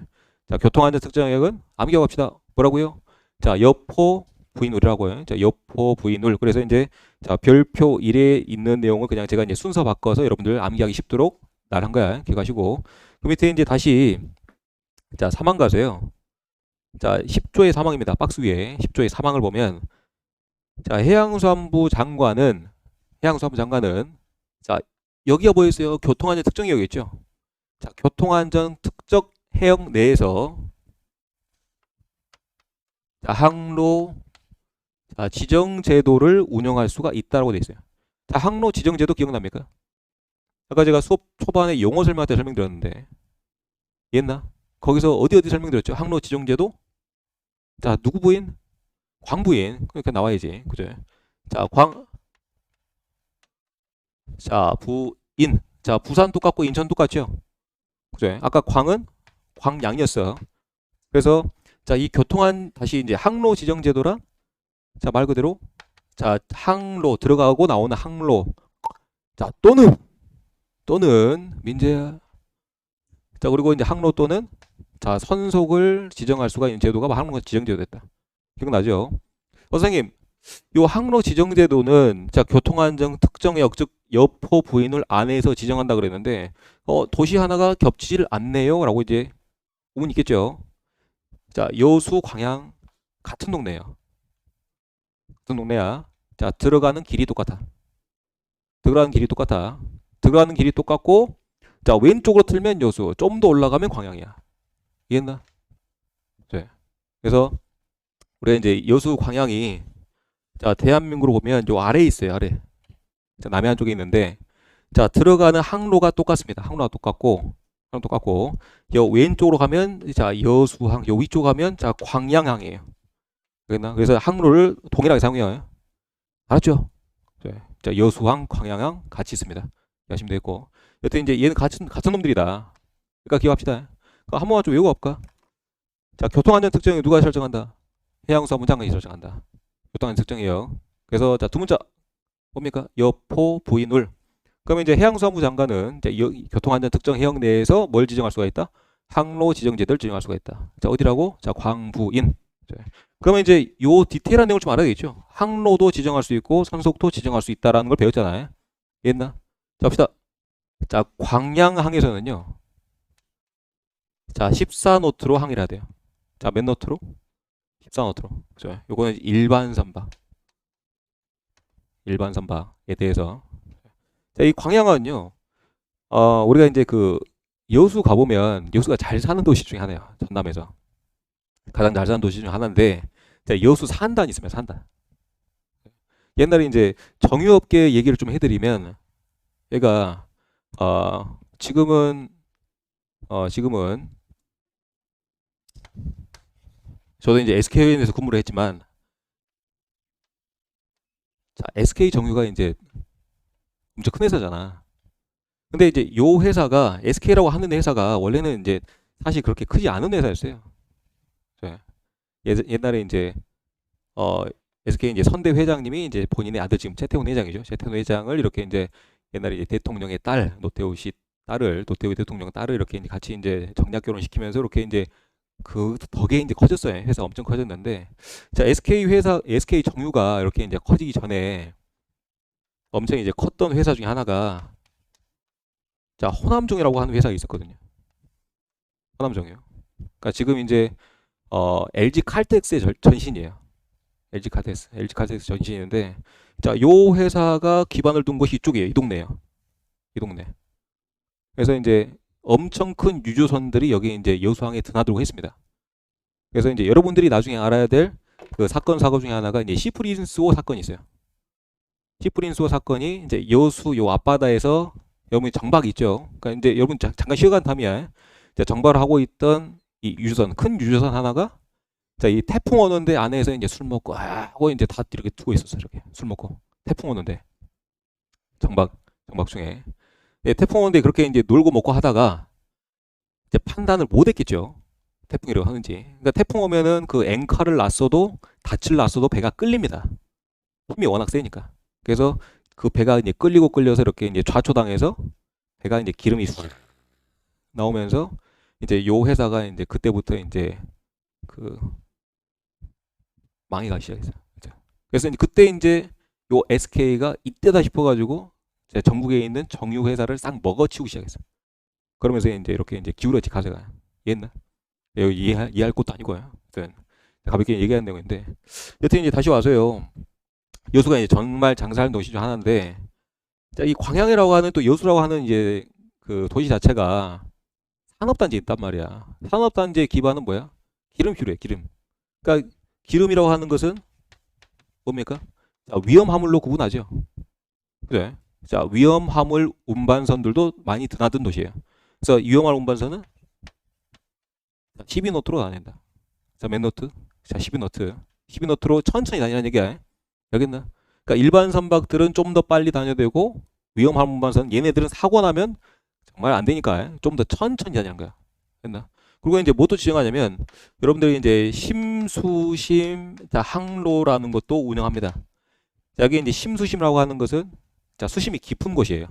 자, 교통안전 특정역은 암기합시다. 뭐라고요? 자, 여포 부인울이라고요. 자, 여포 부인울. 그래서 이제 자, 별표 1에 있는 내용을 그냥 제가 이제 순서 바꿔서 여러분들 암기하기 쉽도록 나란 거야. 기억하시고. 그 밑에 이제 다시 자, 사망 가세요. 자, 10조의 사망입니다. 박스 위에 10조의 사망을 보면 자, 해양수산부 장관은 자, 여기가 뭐였어요? 교통안전 특정역이었죠. 자, 교통안전 특정 해역 내에서 자, 항로 자, 지정 제도를 운영할 수가 있다고 되어 있어요. 자, 항로 지정 제도 기억납니까? 아까 제가 수업 초반에 용어 설명할 때 설명드렸는데 이해했나? 거기서 어디 설명드렸죠? 항로 지정 제도? 자, 누구 부인? 광부인. 그러니까 나와야지. 그죠? 자, 부인. 자, 부산 똑같고 인천 똑같죠? 그죠? 아까 광은 광양이었어. 그래서 자, 이 다시 이제 항로 지정 제도란 자, 말 그대로 자, 항로 들어가고 나오는 항로. 자, 또는 민재야. 자, 그리고 이제 항로 또는 자, 선속을 지정할 수가 있는 제도가 항로 지정 제도 됐다. 기억나죠? 선생님, 요 항로 지정 제도는 자, 교통안전 특정역 즉 여포 부인을 안에서 지정한다 그랬는데 도시 하나가 겹치질 않네요 라고 이제 의문이 있겠죠. 자, 여수 광양 같은 동네예요. 같은 동네야. 자, 들어가는 길이 똑같아. 들어가는 길이 똑같고 자, 왼쪽으로 틀면 여수, 좀 더 올라가면 광양이야. 이해했나? 네. 그래서 우리가 이제 여수 광양이 자, 대한민국으로 보면 요 아래에 있어요. 아래. 자, 남해안 쪽에 있는데 자, 들어가는 항로가 똑같습니다. 항로가 똑같고 요 왼쪽으로 가면 자, 여수항, 요 위쪽 가면 자, 광양항이에요. 그랬나? 그래서 항로를 동일하게 사용해요. 알았죠? 네. 자, 여수항, 광양항 같이 있습니다. 하시면 되고. 여튼 이제 얘는 같은 놈들이다. 그러니까 기억합시다. 한 번만 좀 외우고 갈까? 자, 교통안전 특정이 누가 설정한다? 해양수산부 장관이 설정한다. 교통안전 특정이요. 그래서 자, 두 문자 뭡니까? 여포 부인울. 그러면 이제 해양수산부 장관은 이제 교통안전 특정 해역 내에서 뭘 지정할 수가 있다? 항로 지정제도를 지정할 수가 있다. 자, 어디라고? 자, 광부인. 그러면 이제 요 디테일한 내용을 좀 알아야 되겠죠. 항로도 지정할 수 있고 선속도 지정할 수 있다라는 걸 배웠잖아요. 이해했나? 자, 봅시다. 자, 광양항에서는요. 자, 14노트로 항이라 돼요. 자, 몇 노트로? 14노트로. 그죠? 요거는 일반 선박에 대해서. 자, 이 광양은요. 우리가 이제 그 여수 가보면 여수가 잘 사는 도시 중에 하나예요. 전남에서. 가장 잘 사는 도시 중에 하나인데 자, 여수 산단이 있습니다. 산단. 옛날에 이제 정유업계 얘기를 좀 해드리면 얘가 지금은 저도 이제 SK에서 근무를 했지만 자, SK 정유가 이제 엄청 큰 회사잖아. 근데 이제 요 회사가 SK라고 하는 회사가 원래는 이제 사실 그렇게 크지 않은 회사였어요. 네. 옛날에 이제 SK 이제 선대 회장님이 이제 본인의 아들 지금 최태훈 회장이죠. 최태훈 회장을 이렇게 이제 옛날에 이제 대통령의 딸 노태우 대통령 딸을 이렇게 이제 같이 이제 정략 결혼시키면서 이렇게 이제 그 덕에 이제 커졌어요. 회사가 엄청 커졌는데 자, SK 정유가 이렇게 이제 커지기 전에 엄청 이제 컸던 회사 중에 하나가 자, 호남종이라고 하는 회사가 있었거든요. 호남종이요. 그러니까 지금 이제 LG 칼텍스의 전신이에요. LG 칼텍스 전신인데 자, 요 회사가 기반을 둔 곳이 이쪽이에요. 이 동네예요. 이 동네. 그래서 이제 엄청 큰 유조선들이 여기 이제 여수항에 드나들고 했습니다. 그래서 이제 여러분들이 나중에 알아야 될 그 사건 사고 중에 하나가 이제 시프린스호 사건이 있어요. 시프린스호 사건이 이제 여수 요 앞바다에서 여러분 정박 있죠. 그러니까 이제 여러분 잠깐 쉬어간 탐이야. 자, 정박을 하고 있던 이 유조선, 큰 유조선 하나가 자, 이 태풍 오는데 안에서 이제 술 먹고 하고 이제 다 이렇게 두고 있었어. 이렇게 술 먹고 태풍 오는데 정박 중에 예, 태풍 오는데 그렇게 이제 놀고 먹고 하다가 이제 판단을 못 했겠죠. 태풍이 이러고 하는지. 그러니까 태풍 오면은 그 앵커를 놨어도 닻을 놨어도 배가 끌립니다. 힘이 워낙 세니까. 그래서 그 배가 이제 끌려서 이렇게 이제 좌초당해서 배가 이제 기름이 쑥 나오면서 이제 요 회사가 이제 그때부터 이제 그 망해가기 시작했어요. 그래서 이제 그때 이제 요 SK가 이때다 싶어가지고 전국에 있는 정유 회사를 싹 먹어치우기 시작했어요. 그러면서 이제 이렇게 이제 기울어지 가져가요. 이해했나? 여기 이해할 것도 아니고요. 가볍게 얘기하는 내용인데 여튼 이제 다시 와서요. 여수가 이제 정말 장사하는 도시 중 하나인데 자, 이 광양이라고 하는 또 여수라고 하는 이제 그 도시 자체가 산업단지에 있단 말이야. 산업단지의 기반은 뭐야? 기름 필요해, 기름. 그러니까 기름이라고 하는 것은 뭡니까? 자, 위험 화물로 구분하죠. 그래. 자, 위험 화물 운반선들도 많이 드나든 도시예요. 그래서 위험 화물 운반선은 12노트로 다닌다. 자, 몇 노트? 자, 12노트. 12노트로 천천히 다니라는 얘기야. 알겠나? 그러니까 일반 선박들은 좀 더 빨리 다녀야 되고 위험 화물 운반선 얘네들은 사고 나면 정말 안 되니까 좀 더 천천히 다니는 거야. 됐나? 그리고 이제 뭐또 지정하냐면 여러분들이 이제 심수심 자, 항로라는 것도 운영합니다. 자, 여기 이제 심수심이라고 하는 것은 자, 수심이 깊은 곳이에요.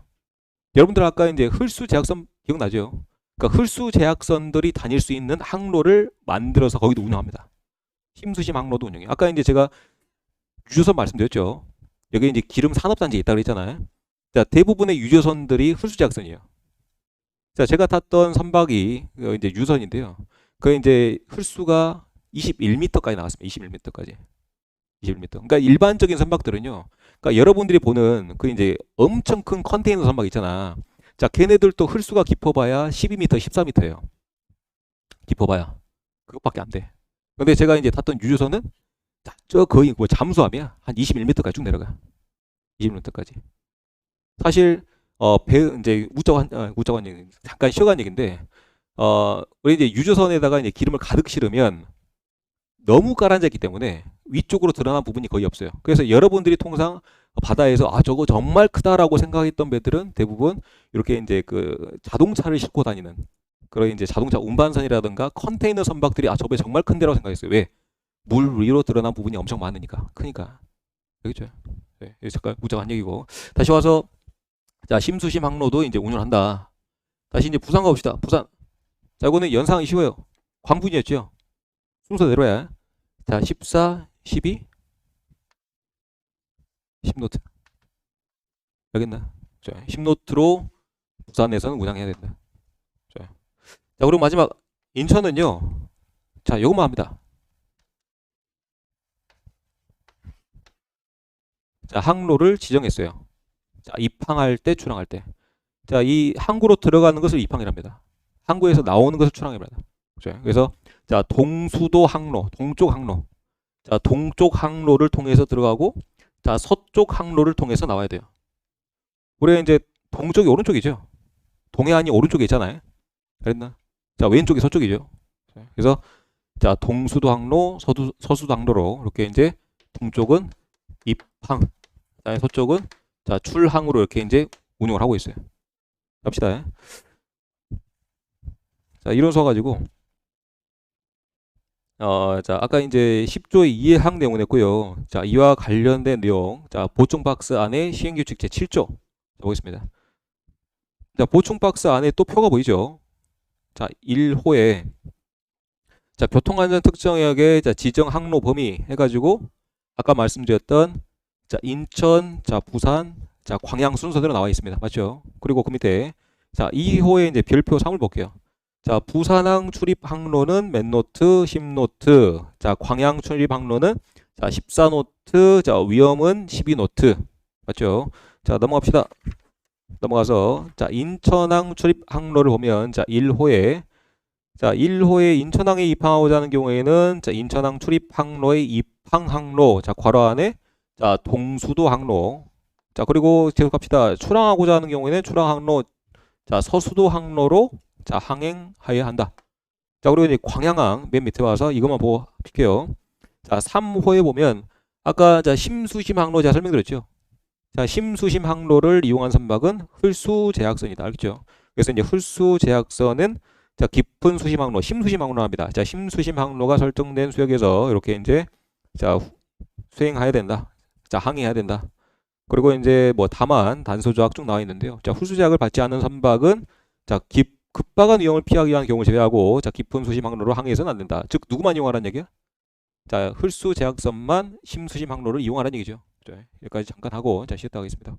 여러분들 아까 이제 흘수 제약선 기억나죠? 그러니까 흘수 제약선들이 다닐 수 있는 항로를 만들어서 거기도 운영합니다. 심수심 항로도 운영해. 아까 이제 제가 유조선 말씀드렸죠. 여기 이제 기름 산업단지에 있다고 그랬잖아요. 자, 대부분의 유조선들이 흘수 제약선이에요. 자, 제가 탔던 선박이 이제 유선인데요. 그 이제 흘수가 21m까지 나왔습니다. 21m까지. 21m. 그러니까 일반적인 선박들은요. 그러니까 여러분들이 보는 그 이제 엄청 큰 컨테이너 선박 있잖아. 자, 걔네들도 흘수가 깊어봐야 12m, 14m예요. 깊어봐야 그것밖에 안 돼. 근데 제가 이제 탔던 유조선은 저 거의 뭐 잠수함이야. 한 21m까지 쭉 내려가. 21m까지. 사실 배 이제 웃자고 한 얘기 잠깐 쉬어간 얘기인데 우리 이제 유조선에다가 이제 기름을 가득 실으면 너무 가라앉았기 때문에 위쪽으로 드러난 부분이 거의 없어요. 그래서 여러분들이 통상 바다에서 저거 정말 크다라고 생각했던 배들은 대부분 이렇게 이제 그 자동차를 싣고 다니는 그런 이제 자동차 운반선이라든가 컨테이너 선박들이 저 배 정말 큰데라고 생각했어요. 왜? 물 위로 드러난 부분이 엄청 많으니까. 크니까. 알겠죠? 네, 잠깐 웃자고 한 얘기고. 다시 와서 자, 심수심 항로도 이제 운영한다. 다시 이제 부산 가봅시다. 부산. 자, 이거는 연상이 쉬워요. 광분이었죠. 순서대로야. 자, 14, 12, 10노트. 알겠나? 자, 10노트로 부산에서는 운항해야 된다. 자, 그리고 마지막 인천은요. 자, 이것만 합니다. 자, 항로를 지정했어요. 자, 입항할 때, 출항할 때. 자, 이 항구로 들어가는 것을 입항이랍니다. 항구에서 나오는 것을 출항이랍니다. 그래서 자, 동수도 항로, 동쪽 항로. 자, 동쪽 항로를 통해서 들어가고 자, 서쪽 항로를 통해서 나와야 돼요. 우리가 이제 동쪽이 오른쪽이죠. 동해안이 오른쪽에 있잖아요. 그랬나? 자, 왼쪽이 서쪽이죠. 그래서 자, 동수도 항로, 서수도 항로로 이렇게 이제 동쪽은 입항, 서쪽은 자, 출항으로 이렇게 이제 운영을 하고 있어요. 갑시다. 자, 이론 써가지고 자, 아까 이제 10조의 이해항 내용을 냈고요. 자, 이와 관련된 내용, 자, 보충 박스 안에 시행규칙 제7조 보겠습니다. 자, 보충 박스 안에 또 표가 보이죠? 자, 1호에 자, 교통안전 특정역의 자, 지정 항로 범위 해가지고 아까 말씀드렸던 자, 인천, 자, 부산, 자, 광양 순서대로 나와 있습니다. 맞죠? 그리고 그 밑에 자, 2호에 이제 별표 3을 볼게요. 자, 부산항 출입 항로는 몇 노트? 10노트. 자, 광양 출입 항로는 자, 14노트. 자, 위험은 12노트. 맞죠? 자, 넘어갑시다. 넘어가서 자, 인천항 출입 항로를 보면 자, 1호에 자, 1호에 인천항에 입항하고자 하는 경우에는 자, 인천항 출입 항로의 입항 항로. 자, 괄호 안에 자, 동수도 항로. 자, 그리고 계속 갑시다. 출항하고자 하는 경우에는 출항 항로, 자, 서수도 항로로 자, 항행하여야 한다. 자, 그리고 이제 광양항 맨 밑에 와서 이것만 보고 할게요. 자, 3호에 보면 아까 자, 심수심 항로 제가 설명드렸죠. 자, 심수심 항로를 이용한 선박은 흘수제약선이다. 알겠죠? 그래서 이제 흘수제약선은 자, 깊은 수심 항로, 심수심 항로 합니다. 자, 심수심 항로가 설정된 수역에서 이렇게 이제 자, 수행해야 된다. 자, 항해해야 된다. 그리고 이제 뭐 다만 단서 조약 쭉 나와 있는데요. 자, 흘수제약을 받지 않는 선박은 자, 급박한 위험을 피하기 위한 경우를 제외하고 자, 깊은 수심 항로로 항해해서는 안 된다. 즉 누구만 이용하라는 얘기야? 자, 흘수제약선만 심수심 항로를 이용하라는 얘기죠. 자, 여기까지 잠깐 하고 자, 쉬었다 하겠습니다.